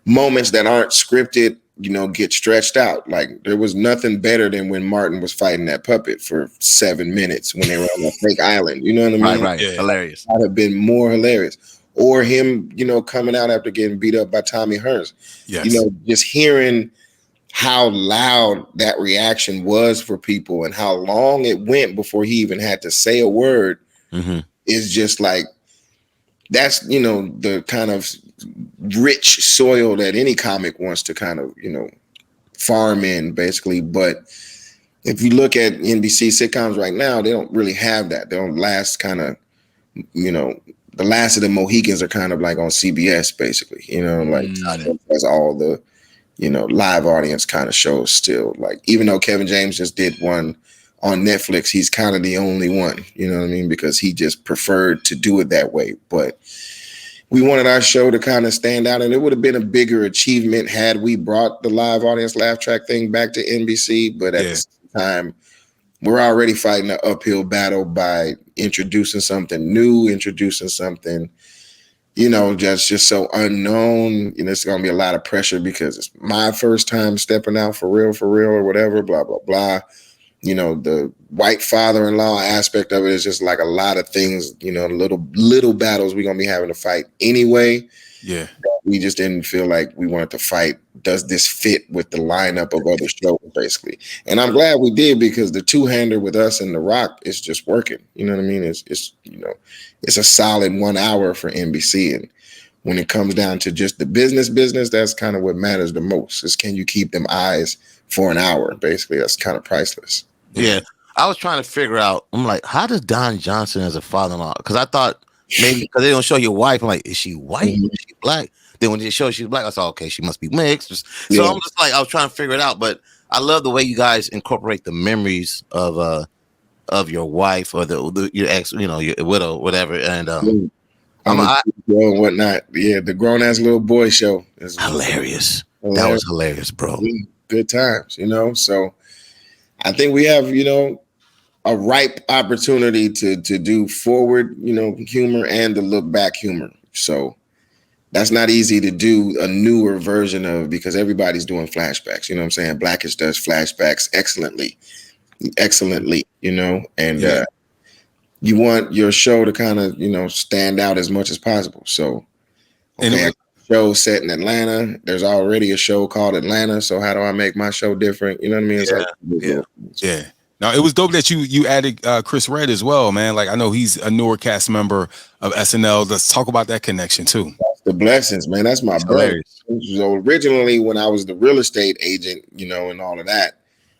moments that aren't scripted, get stretched out. Like there was nothing better than when Martin was fighting that puppet for 7 minutes when they were on a fake island. You know what I mean? Right. Yeah. Hilarious. That would have been more hilarious. Or him, coming out after getting beat up by Tommy Hearns. Yes. Just hearing how loud that reaction was for people and how long it went before he even had to say a word is just like, that's, the kind of rich soil that any comic wants to kind of, farm in, basically. But if you look at NBC sitcoms right now, they don't really have that. They don't last kind of, the last of the Mohicans are kind of like on CBS, basically, like that's all the, live audience kind of shows still. Like, even though Kevin James just did one on Netflix, he's kind of the only one, you know what I mean? Because he just preferred to do it that way. But we wanted our show to kind of stand out, and it would have been a bigger achievement had we brought the live audience laugh track thing back to NBC. But at the same time, we're already fighting an uphill battle by introducing something new, introducing something, just so unknown. It's going to be a lot of pressure because it's my first time stepping out for real, or whatever, blah, blah, blah. The white father-in-law aspect of it is just like a lot of things, little battles we're going to be having to fight anyway. Yeah. We just didn't feel like we wanted to fight. Does this fit with the lineup of other shows, basically? And I'm glad we did, because the two-hander with us and The Rock is just working. You know what I mean? It's it's a solid 1 hour for NBC. And when it comes down to just the business, that's kind of what matters the most, is can you keep them eyes for an hour? Basically, that's kind of priceless. Yeah. I was trying to figure out, I'm like, how does Don Johnson as a father-in-law? Because I thought maybe because they don't show your wife, I'm like, is she white? Is she black? Then when they show she's black, I thought, okay, she must be mixed. So I'm just like, I was trying to figure it out. But I love the way you guys incorporate the memories of your wife or your ex, your widow, whatever. And and whatnot. Yeah, the grown ass little boy show is hilarious. That was hilarious, bro. Good times, So I think we have, a ripe opportunity to do forward, humor and to look back humor. So that's not easy to do a newer version of, because everybody's doing flashbacks. You know what I'm saying? Blackish does flashbacks excellently, and you want your show to kind of, stand out as much as possible. So, okay, a show set in Atlanta, there's already a show called Atlanta. So how do I make my show different? You know what I mean? It's yeah. Now, it was dope that you added Chris Redd as well, man. Like, I know he's a newer cast member of SNL. Let's talk about that connection too. That's the blessings, man. That's my brother. So originally, when I was the real estate agent, and all of that,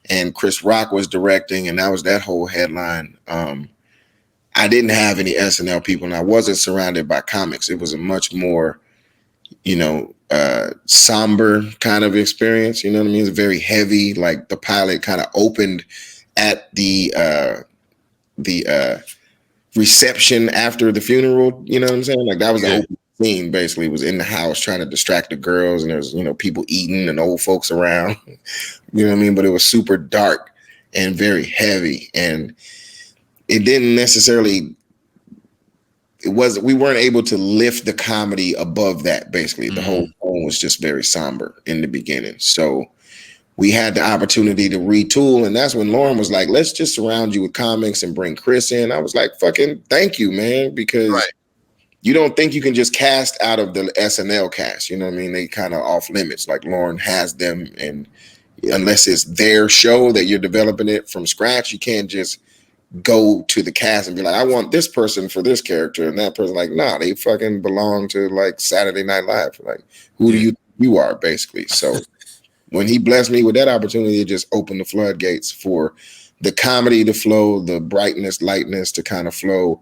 and Chris Rock was directing, and that was that whole headline. I didn't have any SNL people, and I wasn't surrounded by comics. It was a much more, somber kind of experience. You know what I mean? It's very heavy. Like the pilot kind of opened at the reception after the funeral. You know what I'm saying? Like that was the opening scene. Basically, was in the house trying to distract the girls, and there's people eating and old folks around. You know what I mean? But it was super dark and very heavy, and it didn't necessarily. We weren't able to lift the comedy above that. Basically, the whole tone was just very somber in the beginning. So we had the opportunity to retool, and that's when Lorne was like, "Let's just surround you with comics and bring Chris in." I was like, "Fucking thank you, man," because you don't think you can just cast out of the SNL cast. You know what I mean? They kind of off limits. Like Lorne has them, and unless it's their show that you're developing it from scratch, you can't just go to the cast and be like, I want this person for this character, and that person like, nah, they fucking belong to like Saturday Night Live. Like, who do you are basically? So when he blessed me with that opportunity, it just opened the floodgates for the comedy to flow, the brightness, lightness to kind of flow.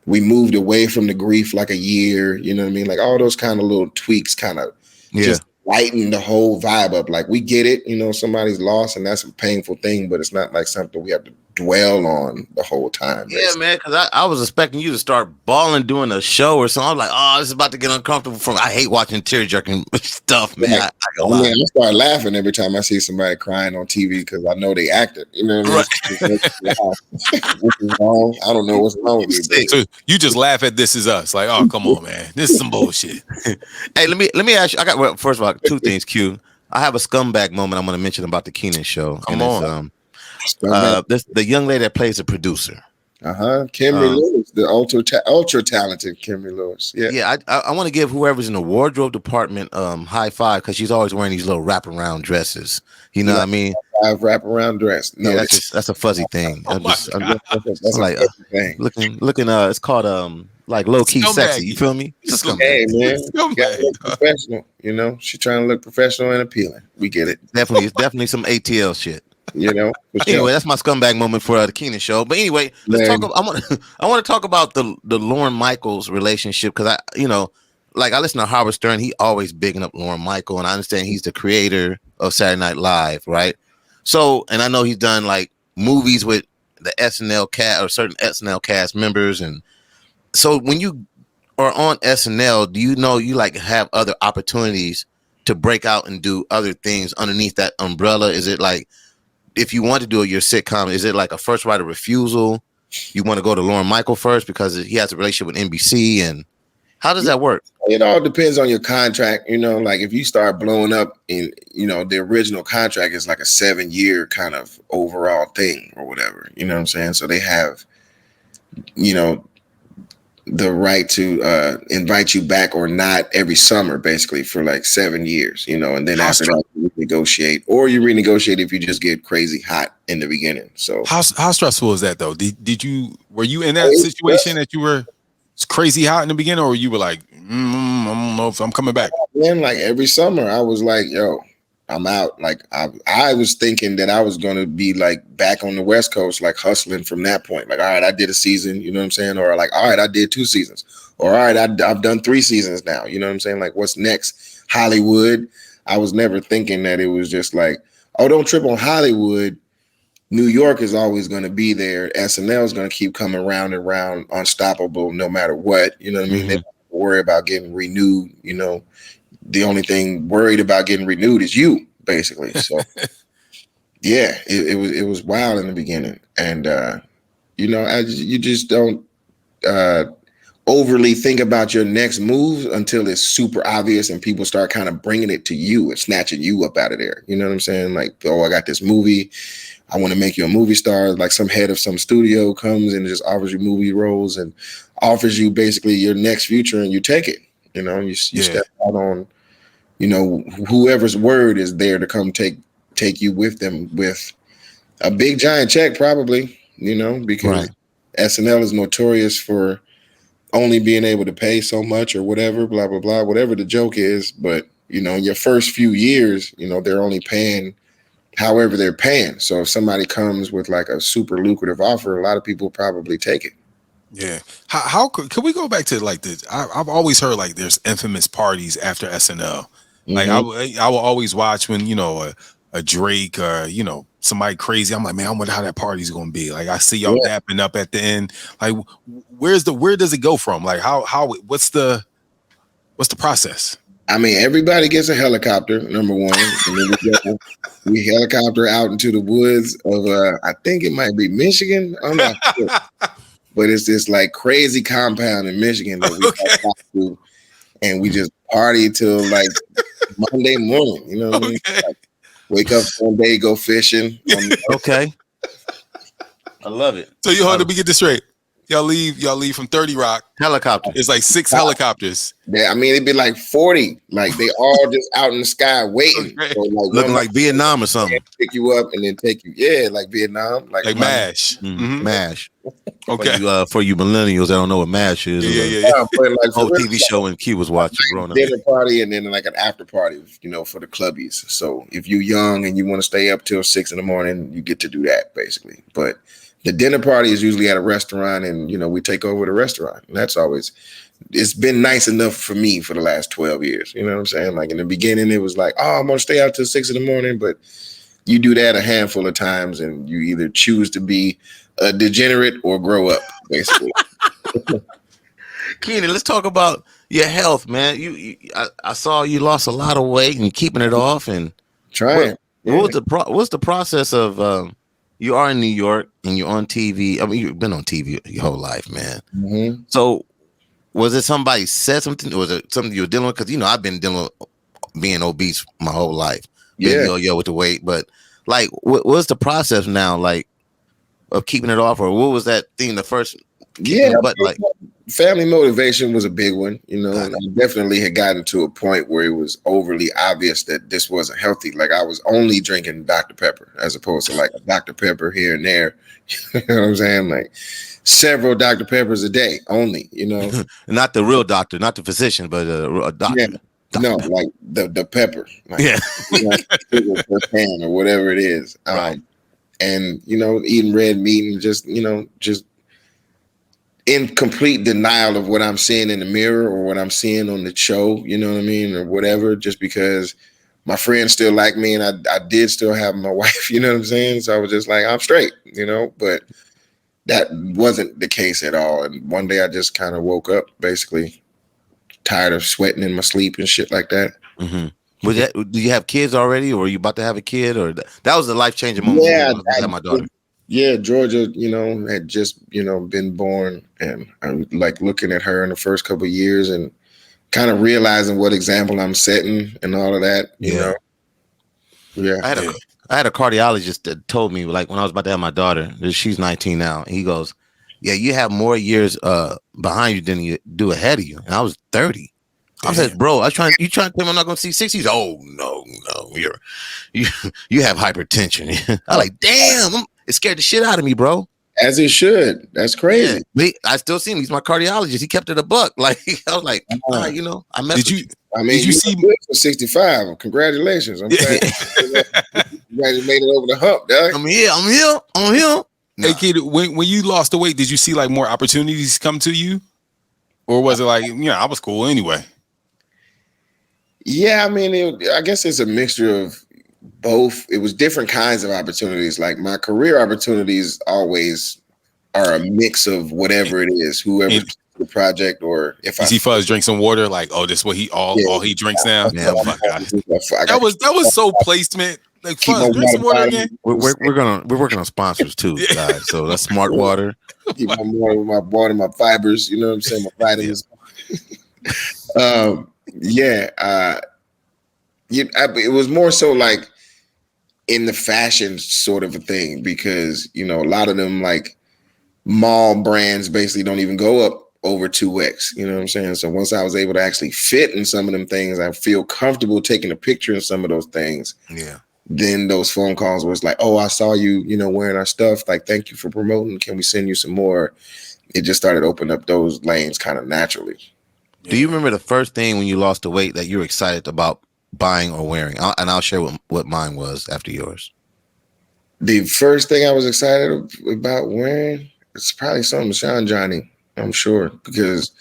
We moved away from the grief like a year, you know what I mean? Like all those kind of little tweaks kind of just lighten the whole vibe up. Like we get it, somebody's lost and that's a painful thing, but it's not like something we have to dwell on the whole time. Yeah, basically. Man, because I was expecting you to start bawling doing a show or something. I was like, oh, this is about to get uncomfortable. I hate watching tear-jerking stuff, man. Like, I start laughing every time I see somebody crying on TV because I know they acted. You know what I mean? What's wrong? I don't know what's wrong with you. So you just laugh at This Is Us, like, oh, come on, man, this is some bullshit. Hey, let me ask you. First of all, two things. Q, I have a scumbag moment I'm going to mention about the Kenan show. Come on. The young lady that plays the producer. Kimmy Lewis, the ultra talented Kimmy Lewis. Yeah. I want to give whoever's in the wardrobe department high five because she's always wearing these little wraparound dresses. You know what I mean? Wraparound dress. No, that's a fuzzy thing. That's like looking. It's called like low key sexy. You feel me? Hey man, look professional. She's trying to look professional and appealing. We get it. It's definitely some ATL shit. Anyway, that's my scumbag moment for the Kenan show. But anyway, let's talk. I want to talk about the Lorne Michaels relationship because I listen to Howard Stern. He always bigging up Lorne Michael, and I understand he's the creator of Saturday Night Live, right? So, and I know he's done like movies with the SNL cast or certain SNL cast members, and so when you are on SNL, do you like have other opportunities to break out and do other things underneath that umbrella? Is it like, if you want to do your sitcom, is it like a first right of refusal? You want to go to Lorne Michael first because he has a relationship with NBC, and how does that work? It all depends on your contract. Like if you start blowing up in, the original contract is like a 7-year kind of overall thing or whatever. You know what I'm saying? So they have, the right to invite you back or not every summer, basically for like 7 years, and then after that you negotiate, or you renegotiate if you just get crazy hot in the beginning. So how stressful is that though? Were you in that situation that you were crazy hot in the beginning, or you were like, I don't know if I'm coming back? Then like every summer I was like, yo, I'm out. Like I was thinking that I was going to be like back on the West Coast, like hustling from that point. Like, all right, I did a season, you know what I'm saying? Or like, all right, I did 2 seasons. Or all right, I've done 3 seasons now. You know what I'm saying? Like, what's next? Hollywood. I was never thinking that it was just like, oh, don't trip on Hollywood. New York is always going to be there. SNL is going to keep coming round and round, unstoppable, no matter what. You know what I mean? They don't worry about getting renewed, The only thing worried about getting renewed is you, basically. So, yeah, it was wild in the beginning, and you just don't overly think about your next move until it's super obvious and people start kind of bringing it to you and snatching you up out of there. You know what I'm saying? Like, oh, I got this movie. I want to make you a movie star. Like some head of some studio comes and just offers you movie roles and offers you basically your next future, and you take it. You step out on, whoever's word is there to come take you with them with a big giant check, probably, because SNL is notorious for only being able to pay so much or whatever, blah, blah, blah, whatever the joke is. But, in your first few years, they're only paying however they're paying. So if somebody comes with like a super lucrative offer, a lot of people probably take it. Yeah. How could we go back to like this? I've always heard like there's infamous parties after SNL. Like I will always watch when, you know, a Drake or, you know, somebody crazy. I'm like, man, I wonder how that party's gonna be. Like I see y'all dapping up at the end. Like where does it go from? Like what's the process? I mean, everybody gets a helicopter, number one. And then we helicopter out into the woods of I think it might be Michigan. I'm not sure. But it's this like crazy compound in Michigan that we go to, and we just party till like Monday morning. You know what I mean? Like, wake up one day, go fishing. Okay. I love it. So let me get this straight. Y'all leave from 30 Rock. Helicopter. It's like 6 helicopters. Yeah, I mean, it'd be like 40. Like they all just out in the sky waiting. Okay. So, like, Looking like Vietnam or something. Pick you up and then take you. Yeah, like Vietnam. Like MASH. MASH. Okay. For you millennials that don't know what MASH is. Yeah. But like whole TV show when Q was watching growing up. Dinner party and then like an after party, you know, for the clubbies. So if you're young and you want to stay up till 6 a.m, you get to do that basically. But the dinner party is usually at a restaurant, and you know we take over the restaurant. And that's always, it's been nice enough for me for the last 12 years. You know what I'm saying? Like in the beginning, it was like, oh, I'm gonna stay out till 6 a.m, but you do that a handful of times, and you either choose to be a degenerate or grow up, basically. Kenan, let's talk about your health, man. I saw you lost a lot of weight and keeping it off, and trying. What's the process of? You are in New York and you're on TV. I mean, you've been on TV your whole life, man. Mm-hmm. So, was it somebody said something, or was it something you were dealing with? Because you know, I've been dealing with being obese my whole life. Yo with the weight, but like, what's the process now, like, of keeping it off, or what was that thing? The first, but like. Family motivation was a big one, you know, and I definitely had gotten to a point where it was overly obvious that this wasn't healthy. Like I was only drinking Dr. Pepper as opposed to like a Dr. Pepper here and there. You know what I'm saying? Like several Dr. Peppers a day only, you know. Not the real doctor, not the physician, but a doctor. Yeah. No, Pepper. Like the pepper. Like, yeah. per can or whatever it is. Right. And, you know, eating red meat and just in complete denial of what I'm seeing in the mirror or what I'm seeing on the show, you know what I mean, or whatever, just because my friends still like me and I did still have my wife, you know what I'm saying? So I was just like, I'm straight, you know, but that wasn't the case at all. And one day I just kind of woke up basically tired of sweating in my sleep and shit like that. Mm-hmm. Do you have kids already, or are you about to have a kid, or that was a life-changing moment? Yeah, I had my daughter. Yeah, Georgia, you know, had just, you know, been born, and I'm like looking at her in the first couple of years and kind of realizing what example I'm setting and all of that, you know. Yeah. I had a cardiologist that told me, like, when I was about to have my daughter, she's 19 now, and he goes, yeah, you have more years behind you than you do ahead of you. And I was 30. I said, bro, you trying to tell me I'm not going to see 60? He's, oh, no, you have hypertension. I'm like, damn, it scared the shit out of me, bro. As it should. That's crazy. Yeah. I still see him. He's my cardiologist. He kept it a buck. Like, I was like, all right, you know, I messed with you. I mean, did you see me for 65? Congratulations. I'm glad you guys made it over the hump, dog. I'm here. Hey, kid, when you lost the weight, did you see like more opportunities come to you? Or was it like, yeah, I was cool anyway? Yeah, I mean, I guess it's a mixture of both. It was different kinds of opportunities. Like my career opportunities always are a mix of whatever it is, whoever's the project, or if I see Fuzz drink some water, like, oh, this is what all he drinks now. Yeah, that was so placement. Like, Fuzz, drink some water again. We're working on sponsors too, guys. So that's smart water. Keep my water, my fibers. You know what I'm saying? My vitamins. It was more so like in the fashion sort of a thing, because you know a lot of them like mall brands basically don't even go up over 2x. You know what I'm saying? So once I was able to actually fit in some of them things, I feel comfortable taking a picture in some of those things. Yeah. Then those phone calls was like, oh, I saw you, you know, wearing our stuff. Like, thank you for promoting. Can we send you some more? It just started opening up those lanes kind of naturally. Do you remember the first thing when you lost the weight that you were excited about buying or wearing? I'll share what mine was after yours. The first thing I was excited about wearing, it's probably something Sean Johnny, I'm sure, because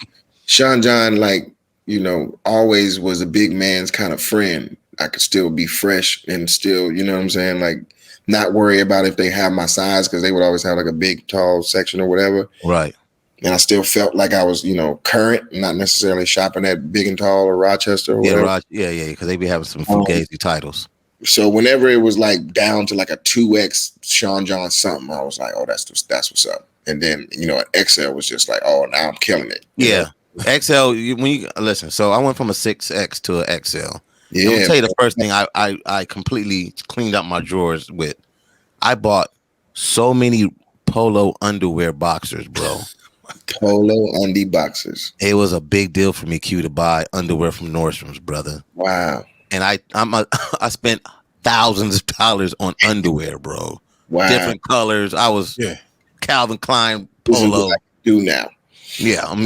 Sean John, like, you know, always was a big man's kind of friend. I could still be fresh and still, you know what I'm saying? Like not worry about if they have my size because they would always have like a big, tall section or whatever. Right. And I still felt like I was, you know, current, not necessarily shopping at Big and Tall or Rochester or whatever. Yeah, because they be having some fugazi titles. So whenever it was like down to like a 2X Sean John something, I was like, oh, that's what's up. And then, you know, an XL was just like, oh, now I'm killing it. Yeah. XL, when you listen, so I went from a 6X to an XL. Yeah. I'm gonna tell you the first thing I completely cleaned up my drawers with. I bought so many polo underwear boxers, bro. Polo undie boxers. It was a big deal for me, Q, to buy underwear from Nordstrom's, brother. Wow. And I spent thousands of dollars on underwear, bro. Wow. Different colors. I was Calvin Klein polo. This is what I do now. Yeah, I'm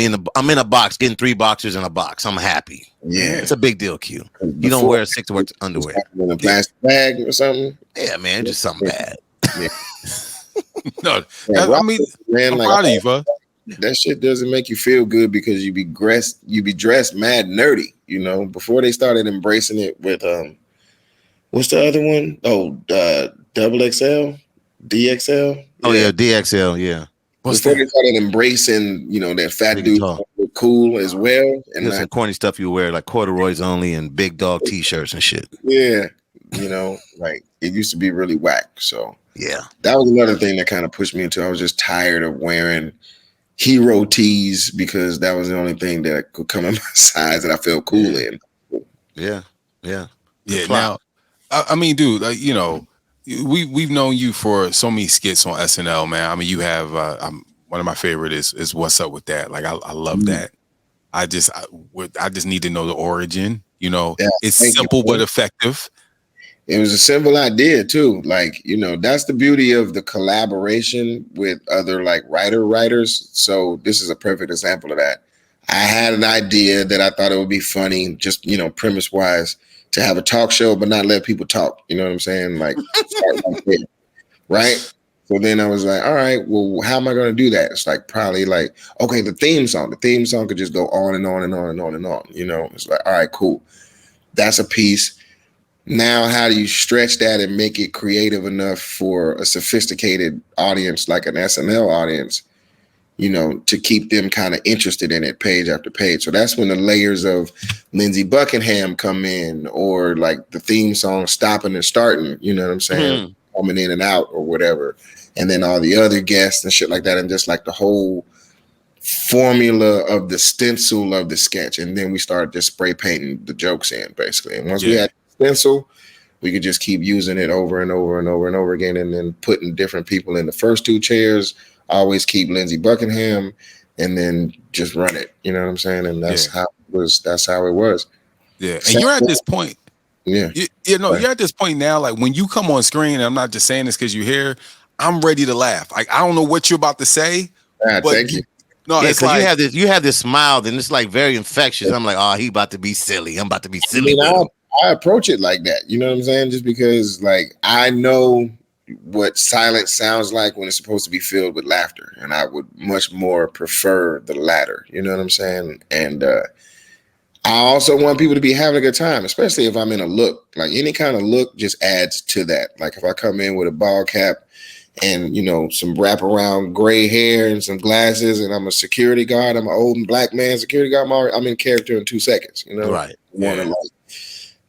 in a box, getting 3 boxers in a box. I'm happy. Yeah, it's a big deal, Q. You don't wear 6 words underwear in a plastic bag or something. Yeah, man, just something bad. Yeah. No, I mean, man, I'm like, proud of you, bro. That shit doesn't make you feel good because you be dressed mad nerdy, you know. Before they started embracing it with what's the other one? Oh, double XL, DXL. Oh yeah, DXL. Yeah. Before they started embracing, you know, that fat dude look cool as well. And there's some corny stuff you wear, like corduroys only and big dog t-shirts and shit. Yeah, you know, like it used to be really whack. So yeah, that was another thing that kind of pushed me into. I was just tired of wearing hero tees because that was the only thing that could come in my size that I felt cool in. Yeah. Now, I mean, dude, like, you know, we've known you for so many skits on SNL, man. I mean, you have one of my favorite is What's Up With That. Like, I love that. I just need to know the origin. You know, it's simple but effective. It was a simple idea too. Like, you know, that's the beauty of the collaboration with other like writers. So this is a perfect example of that. I had an idea that I thought it would be funny, just, you know, premise wise, to have a talk show, but not let people talk. You know what I'm saying? Like, start like that, right? So then I was like, all right, well, how am I going to do that? It's like probably like, okay, the theme song could just go on and on and on and on and on. You know, it's like, all right, cool. That's a piece. Now, how do you stretch that and make it creative enough for a sophisticated audience like an SNL audience, you know, to keep them kind of interested in it page after page? So that's when the layers of Lindsey Buckingham come in, or like the theme song stopping and starting, you know what I'm saying? Coming in and out or whatever. And then all the other guests and shit like that. And just like the whole formula of the stencil of the sketch. And then we started just spray painting the jokes in, basically. And once we had stencil, we could just keep using it over and over and over and over again, and then putting different people in the first 2 chairs. Always keep Lindsey Buckingham, and then just run it. You know what I'm saying? And that's how it was. That's how it was. Yeah, and you're at this point. Yeah, you're at this point now. Like when you come on screen, and I'm not just saying this because you're here. I'm ready to laugh. Like I don't know what you're about to say. But thank you. No, it's like you have this smile, and it's like very infectious. I'm like, oh, he about to be silly. I'm about to be silly. I approach it like that. You know what I'm saying? Just because, like, I know what silence sounds like when it's supposed to be filled with laughter, and I would much more prefer the latter. You know what I'm saying? And I also want people to be having a good time, especially if I'm in a look. Like any kind of look just adds to that. Like if I come in with a ball cap and, you know, some wraparound gray hair and some glasses, and I'm a security guard, I'm an old black man security guard, I'm in character in 2 seconds. You know, right? Want to like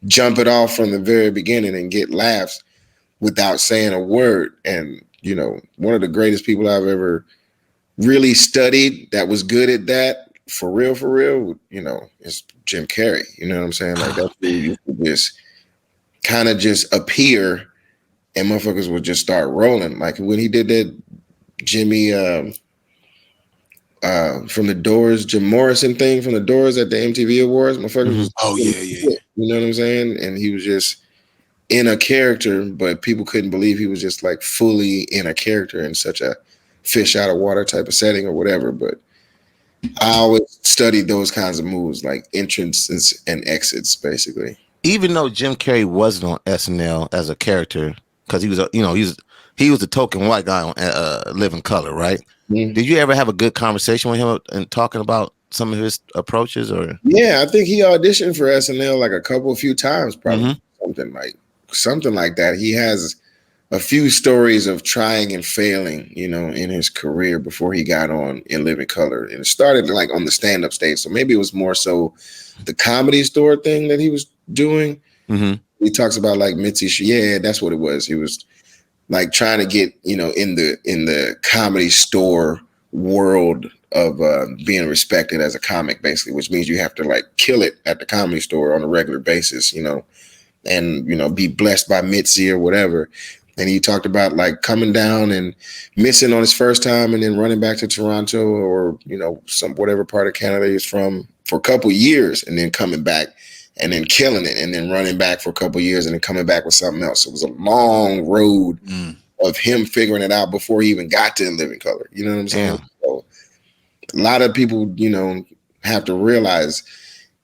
jump it off from the very beginning and get laughs without saying a word. And, you know, one of the greatest people I've ever really studied that was good at that, for real, you know, is Jim Carrey. You know what I'm saying? Like that dude used to just kind of just appear and motherfuckers would just start rolling. Like when he did that Jimmy from the Doors, Jim Morrison thing from the Doors at the MTV Awards, motherfuckers was you know what I'm saying? And he was just in a character, but people couldn't believe he was just like fully in a character in such a fish out of water type of setting or whatever. But I always studied those kinds of moves, like entrances and exits, basically. Even though Jim Carrey wasn't on SNL as a character, because he was, he was the token white guy on Living Color, right? Mm-hmm. Did you ever have a good conversation with him and talking about some of his approaches? Or yeah, I think he auditioned for SNL like a few times, probably something like that. He has a few stories of trying and failing, in his career before he got on In Living Color, and it started like on the stand-up stage. So maybe it was more so the Comedy Store thing that he was doing. He talks about like Mitzi. Yeah, that's what it was. He was like trying to get, in the Comedy Store world of being respected as a comic, basically, which means you have to like kill it at the Comedy Store on a regular basis, and be blessed by Mitzi or whatever. And he talked about like coming down and missing on his first time and then running back to Toronto or, some whatever part of Canada he's from for a couple years and then coming back and then killing it and then running back for a couple years and then coming back with something else. It was a long road of him figuring it out before he even got to In Living Color. You know what I'm saying? So a lot of people, have to realize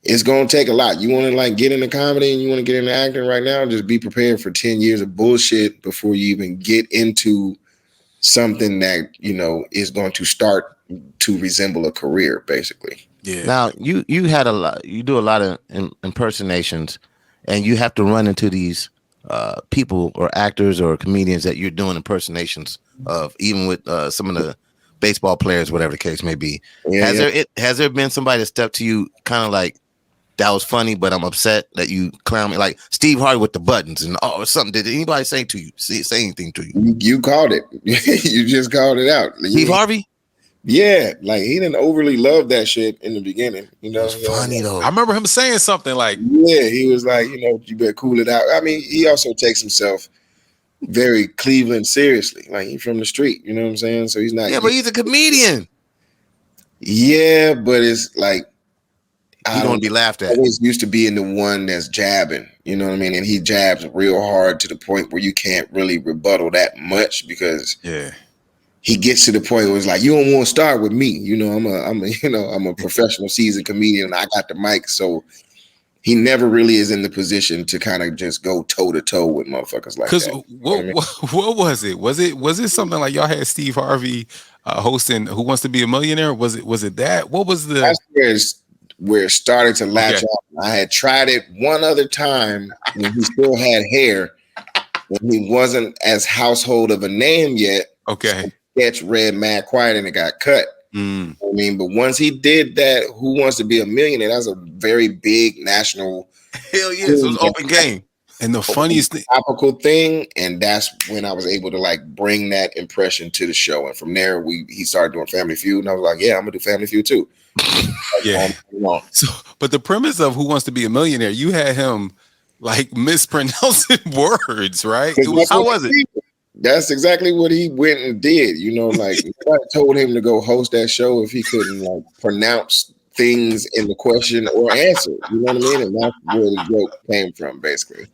it's going to take a lot. You want to like get into comedy and you want to get into acting right now, just be prepared for 10 years of bullshit before you even get into something that, is going to start to resemble a career, basically. Yeah. Now you do a lot of impersonations, and you have to run into these people or actors or comedians that you're doing impersonations of, even with some of the baseball players, whatever the case may be. Has there been somebody that stepped to you kind of like, that was funny, but I'm upset that you clown me, like Steve Harvey with the buttons and something? Did anybody say anything to you? You called it. You just called it out. Steve Harvey? Yeah, like he didn't overly love that shit in the beginning. It was funny though. I remember him saying something like, yeah, he was like, you better cool it out. I mean, he also takes himself very Cleveland seriously. Like he's from the street, you know what I'm saying? So he's not. Yeah, but he's a comedian. Yeah, but it's like, you don't be laughed at. I always used to be in the one that's jabbing, you know what I mean? And he jabs real hard to the point where you can't really rebuttal that much because he gets to the point where it's like, you don't want to start with me. I'm a professional seasoned comedian and I got the mic. So he never really is in the position to kind of just go toe to toe with motherfuckers like that. Because what was it? Was it something like y'all had Steve Harvey hosting Who Wants to Be a Millionaire? Was it that? What was the? That's where it started to latch on. I had tried it one other time when he still had hair, when he wasn't as household of a name yet. Okay. So sketch read mad quiet and it got cut. I mean, but once he did that, Who Wants to Be a Millionaire? That's a very big national. Hell yeah, it was open game. And the funniest thing, topical thing, and that's when I was able to like bring that impression to the show. And from there, he started doing Family Feud, and I was like, yeah, I'm gonna do Family Feud too. Yeah. So, but the premise of Who Wants to Be a Millionaire, you had him like mispronouncing words, right? How was it? That's exactly what he went and did. Like I told him to go host that show if he couldn't like pronounce things in the question or answer. You know what I mean? And that's where the joke came from, basically.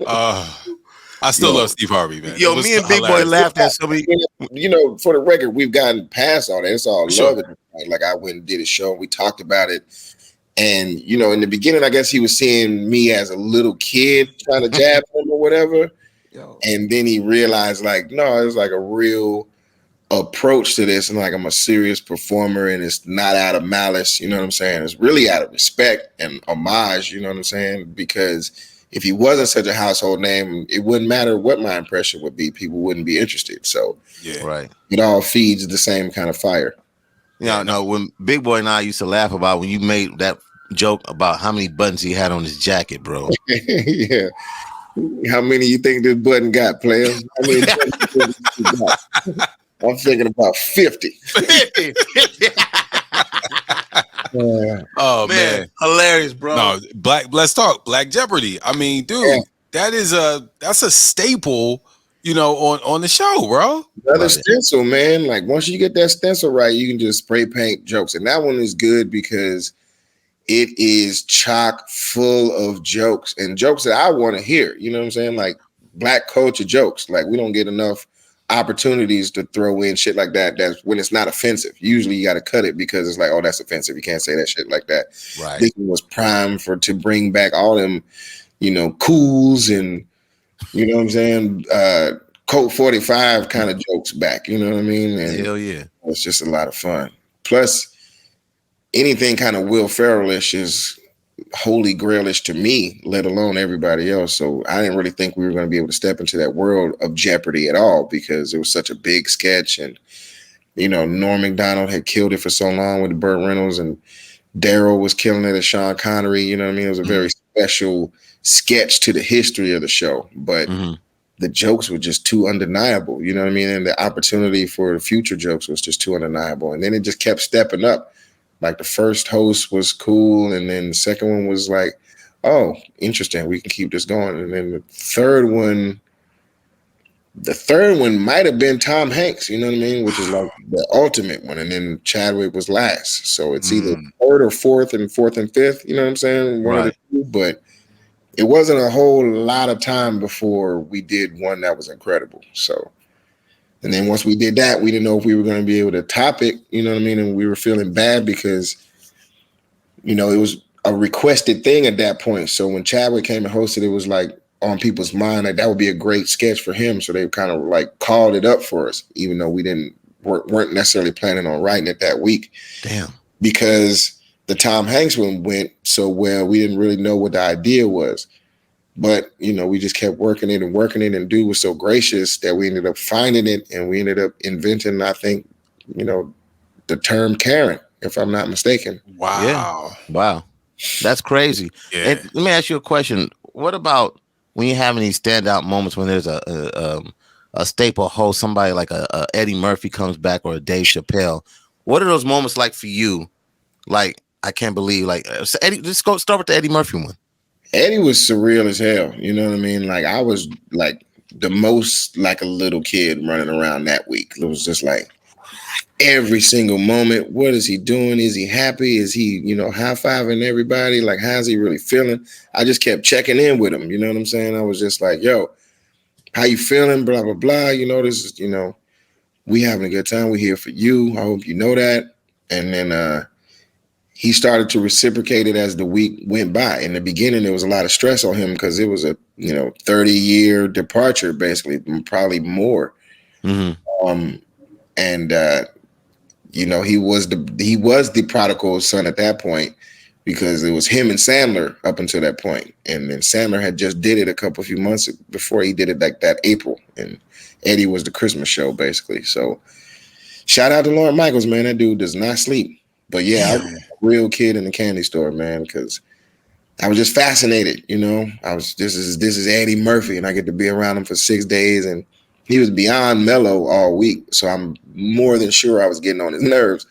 I still love Steve Harvey, man. Yo, me and Big Boy laughed at somebody. For the record, we've gotten past all that. It's all love. Like I went and did a show and we talked about it. And, in the beginning, I guess he was seeing me as a little kid trying to jab him or whatever. And then he realized like, no, it's like a real approach to this. And like, I'm a serious performer and it's not out of malice. You know what I'm saying? It's really out of respect and homage. You know what I'm saying? Because if he wasn't such a household name, it wouldn't matter what my impression would be. People wouldn't be interested. So it all feeds the same kind of fire. Yeah, no, when Big Boy and I used to laugh about when you made that joke about how many buttons he had on his jacket, bro. Yeah. How many you think this button got, players? How many buttons you got? I'm thinking about 50. 50. Oh man, hilarious, bro. No, let's talk Black Jeopardy. I mean, dude, that's a staple, on the show, bro. Another stencil, man. Like once you get that stencil right, you can just spray paint jokes. And that one is good because it is chock full of jokes and jokes that I want to hear. You know what I'm saying? Like Black culture jokes. Like we don't get enough opportunities to throw in shit like that. That's when it's not offensive. Usually you got to cut it because it's like, oh, that's offensive. You can't say that shit like that. Right. This one was primed to bring back all them, cools and, you know what I'm saying? Colt 45 kind of jokes back. You know what I mean? And hell yeah. it's just a lot of fun. Plus, anything kind of Will Ferrell-ish is holy grailish to me, let alone everybody else. So I didn't really think we were going to be able to step into that world of Jeopardy at all because it was such a big sketch. And, you know, Norm Macdonald had killed it for so long with Burt Reynolds, and Daryl was killing it as Sean Connery. You know what I mean? It was a very special sketch to the history of the show. But the jokes were just too undeniable. You know what I mean? And the opportunity for the future jokes was just too undeniable. And then it just kept stepping up. Like the first host was cool, and then the second one was like, oh, interesting, we can keep this going. And then the third one might have been Tom Hanks, you know what I mean? Which is like the ultimate one. And then Chadwick was last. So it's either third or fourth and fifth, you know what I'm saying? One of the two, but it wasn't a whole lot of time before we did one that was incredible. So, and then once we did that, we didn't know if we were going to be able to top it, you know what I mean? And we were feeling bad because, you know, it was a requested thing at that point. So when Chadwick came and hosted, it was like on people's mind, like that would be a great sketch for him. So they kind of like called it up for us, even though we weren't necessarily planning on writing it that week. Damn. Because the Tom Hanks one went so well, we didn't really know what the idea was. But, you know, we just kept working it, and dude was so gracious that we ended up finding it, and we ended up inventing, I think, you know, the term Karen, if I'm not mistaken. Wow. Yeah. Wow. That's crazy. Yeah. And let me ask you a question. What about when you have any standout moments when there's a staple host, somebody like a Eddie Murphy comes back or a Dave Chappelle? What are those moments like for you? Like, I can't believe, like, Eddie, just start with the Eddie Murphy one. Eddie was surreal as hell. You know what I mean? Like, I was like the most like a little kid running around that week. It was just like every single moment. What is he doing? Is he happy? Is he, you know, high-fiving everybody? Like, how's he really feeling? I just kept checking in with him. You know what I'm saying? I was just like, yo, how you feeling? Blah, blah, blah. You know, this is, you know, we having a good time. We're here for you. I hope you know that. And then he started to reciprocate it as the week went by. In the beginning, there was a lot of stress on him because it was a, you know, 30-year departure, basically, probably more. You know, he was the prodigal son at that point because it was him and Sandler up until that point. And then Sandler had just did it a few months before he did it, like that April. And Eddie was the Christmas show, basically. So shout out to Lorne Michaels, man. That dude does not sleep. But yeah, I was a real kid in the candy store, man, because I was just fascinated, you know. This is Eddie Murphy, and I get to be around him for 6 days, and he was beyond mellow all week. So I'm more than sure I was getting on his nerves.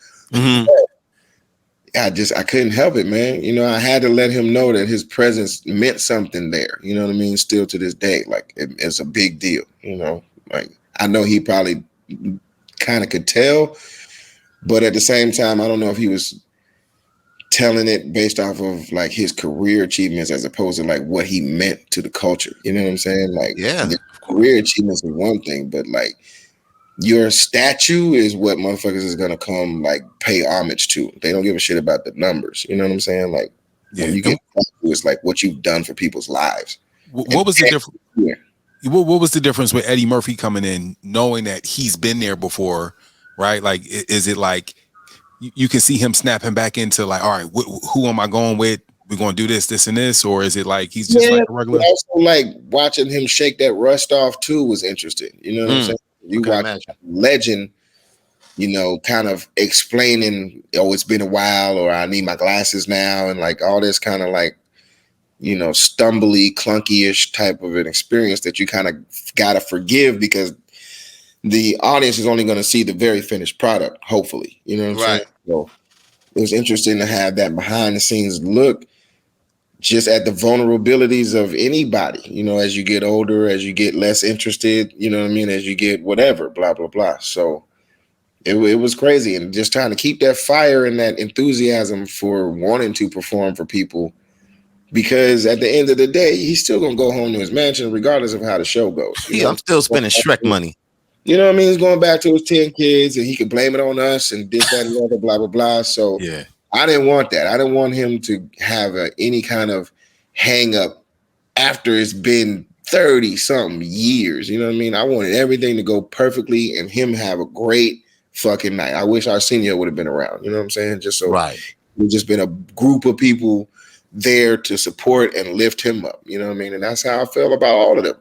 I couldn't help it, man. You know, I had to let him know that his presence meant something there. You know what I mean? Still to this day, like it's a big deal, you know. Like, I know he probably kind of could tell, but at the same time, I don't know if he was telling it based off of like his career achievements as opposed to like what he meant to the culture. You know what I'm saying? Like, the career achievements is one thing, but like your statue is what motherfuckers is gonna come like pay homage to. They don't give a shit about the numbers. You know what I'm saying? Like, when you get it's like what you've done for people's lives. What was the difference? Yeah. What was the difference with Eddie Murphy coming in, knowing that he's been there before, right? Like, is it like you can see him snapping back into like, all right, who am I going with? We're going to do this, and this, or is it like he's just like a regular? Also, like watching him shake that rust off too was interesting. You know what I'm saying? You watch a legend, you know, kind of explaining, oh, it's been a while, or I need my glasses now, and like all this kind of like, you know, stumbly, clunky-ish type of an experience that you kind of got to forgive because the audience is only going to see the very finished product, hopefully. You know what I'm saying? So it was interesting to have that behind the scenes look just at the vulnerabilities of anybody, you know, as you get older, as you get less interested, you know what I mean? As you get whatever, blah, blah, blah. So it was crazy. And just trying to keep that fire and that enthusiasm for wanting to perform for people. Because at the end of the day, he's still going to go home to his mansion regardless of how the show goes. Yeah, I'm still spending Shrek money. You know what I mean? He's going back to his 10 kids and he could blame it on us and this, that, and the other, blah, blah, blah. So yeah, I didn't want that. I didn't want him to have any kind of hang up after it's been 30-something years. You know what I mean? I wanted everything to go perfectly and him have a great fucking night. I wish Arsenio would have been around. You know what I'm saying? Just so It's just been a group of people there to support and lift him up. You know what I mean? And that's how I feel about all of them.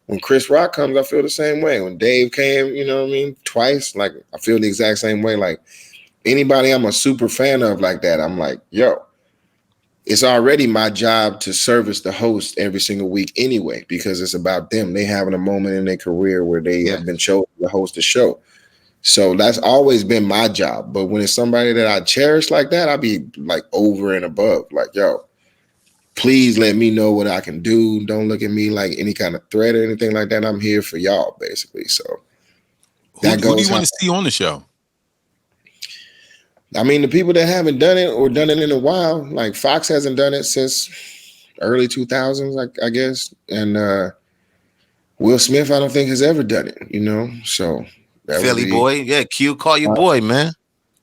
When Chris Rock comes, I feel the same way. When Dave came, you know what I mean, twice, like I feel the exact same way. Like anybody I'm a super fan of like that, I'm like, yo, it's already my job to service the host every single week anyway, because it's about them. They having a moment in their career where they have been chosen to host a show. So that's always been my job. But when it's somebody that I cherish like that, I'll be like over and above. Like, yo, please let me know what I can do. Don't look at me like any kind of threat or anything like that. I'm here for y'all, basically. So who do you want to see on the show? I mean, the people that haven't done it or done it in a while, like Fox hasn't done it since early 2000s, I guess. And Will Smith, I don't think has ever done it, you know? So Philly boy. Yeah, Q, call your boy, man.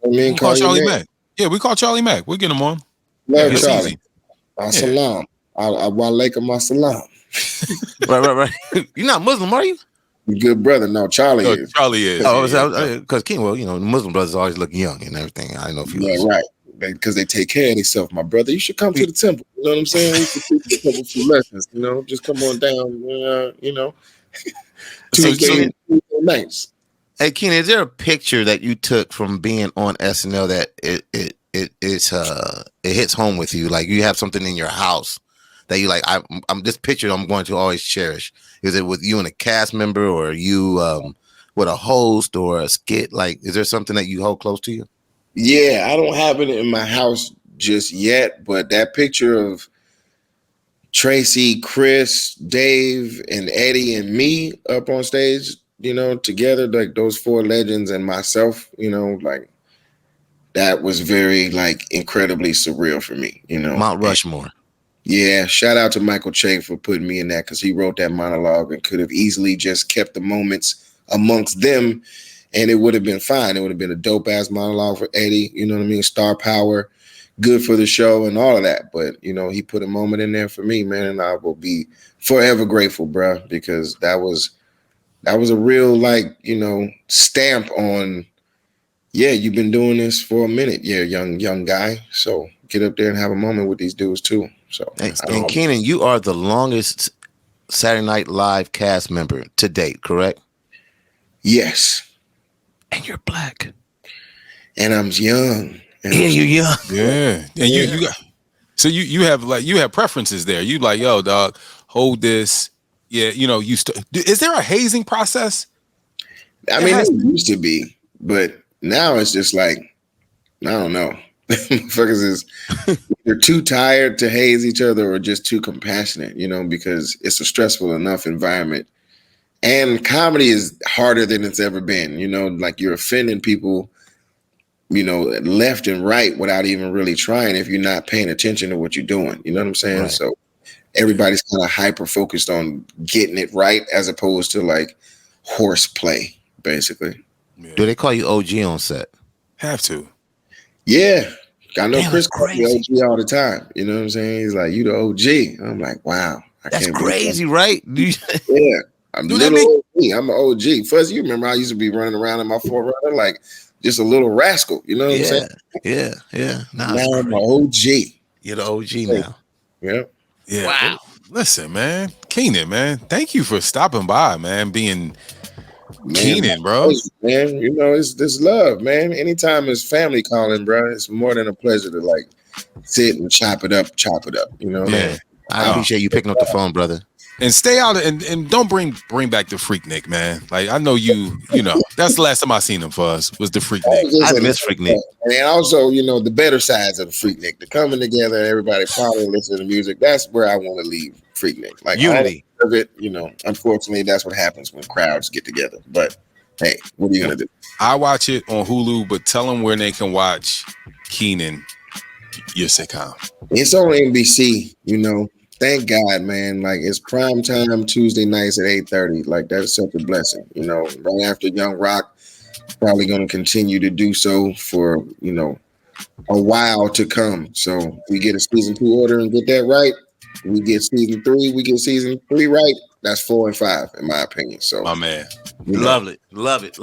I mean, we call Charlie Mack. Yeah, we call Charlie Mack. We'll get him on. Love Charlie. Salam. Walaikum assalam. Right. You're not Muslim, are you? Good brother. No, Charlie is. Charlie is. Oh, because King, well, you know, the Muslim brothers always look young and everything. I don't know if you right. Because they take care of themselves, my brother. You should come to the temple. You know what I'm saying? We should teach you a couple few lessons, you know. Just come on down, you know. Tuesday nights. Hey, Kenan, is there a picture that you took from being on SNL that it hits home with you? Like you have something in your house that you like. I'm this picture I'm going to always cherish. Is it with you and a cast member, or you with a host or a skit? Like, is there something that you hold close to you? Yeah, I don't have it in my house just yet, but that picture of Tracy, Chris, Dave, and Eddie and me up on stage, you know, together, like those four legends and myself, you know, like that was very like incredibly surreal for me, you know. Mount Rushmore. Yeah, shout out to Michael Che for putting me in that, because he wrote that monologue and could have easily just kept the moments amongst them and it would have been fine. It would have been a dope ass monologue for Eddie, you know what I mean? Star power, good for the show and all of that. But, you know, he put a moment in there for me, man, and I will be forever grateful, bro, because that was a real, like, you know, stamp on, yeah, you've been doing this for a minute. Yeah, young guy. So get up there and have a moment with these dudes too. So and Kenan, you are the longest Saturday Night Live cast member to date, correct? Yes. And you're black. And I'm young. And you're young. Yeah. And you got, so you have preferences there. You like, yo, dog, hold this. Yeah, you know, is there a hazing process? I mean, it used to be, but now it's just like, I don't know. Fuckers is they're too tired to haze each other or just too compassionate, you know, because it's a stressful enough environment. And comedy is harder than it's ever been, you know, like you're offending people, you know, left and right without even really trying if you're not paying attention to what you're doing. You know what I'm saying? Right. So everybody's kind of hyper focused on getting it right as opposed to like horseplay, basically. Yeah. Do they call you OG on set? Have to. Yeah. I know Chris calls me OG all the time. You know what I'm saying? He's like, you the OG. I'm like, wow. That's crazy, right? Yeah. I'm little OG. I'm an OG. Fuzzy, you remember I used to be running around in my 4Runner like just a little rascal. You know what I'm saying? Yeah. Now I'm an OG. You're the OG now. Yeah. Wow. Listen, man. Kenan, man. Thank you for stopping by, man. Being Kenan, bro. Man, you know, it's this love, man. Anytime it's family calling, bro, it's more than a pleasure to like sit and chop it up. You know, man. I appreciate you picking up the phone, brother. And stay out and don't bring back the Freaknik, man. Like I know you know, that's the last time I seen him for us was the Freaknik. I miss Freaknik. And also, you know, the better sides of the Freaknik, the coming together, everybody probably listen to the music. That's where I want to leave Freaknik. Like unity of it, you know, unfortunately, that's what happens when crowds get together. But hey, what are you gonna do? I watch it on Hulu, but tell them where they can watch Kenan, your sitcom. It's on NBC, you know. Thank God, man. Like it's prime time Tuesday nights at 8:30. Like that's such a blessing, you know. Right after Young Rock, probably going to continue to do so for, you know, a while to come. So we get a season 2 order and get that right. We get season 3. We get season 3 right. That's 4 and 5, in my opinion. So my man, love it.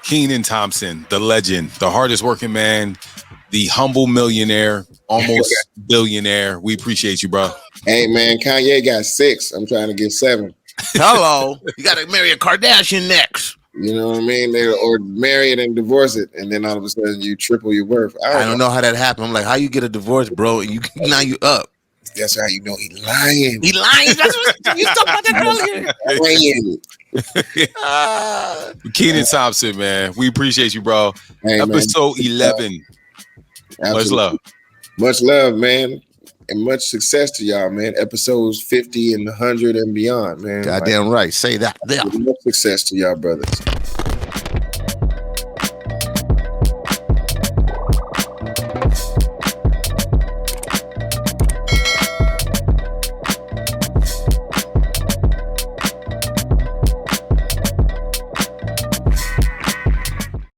Kenan Thompson, the legend, the hardest working man the humble millionaire, almost billionaire. We appreciate you, bro. Hey man, Kanye got 6. I'm trying to get 7. Hello, you got to marry a Kardashian next. You know what I mean? Or marry it and divorce it, and then all of a sudden you triple your worth. I don't know how that happened. I'm like, how you get a divorce, bro? And now you up. That's how you know he lying. He lying. That's what you talked about that earlier. Lying. Kenan Thompson, man. We appreciate you, bro. Hey, Episode man. 11. Much love. Much love, man. And much success to y'all, man. Episodes 50 and 100 and beyond, man. Goddamn right. Say that. Much success to y'all, brothers.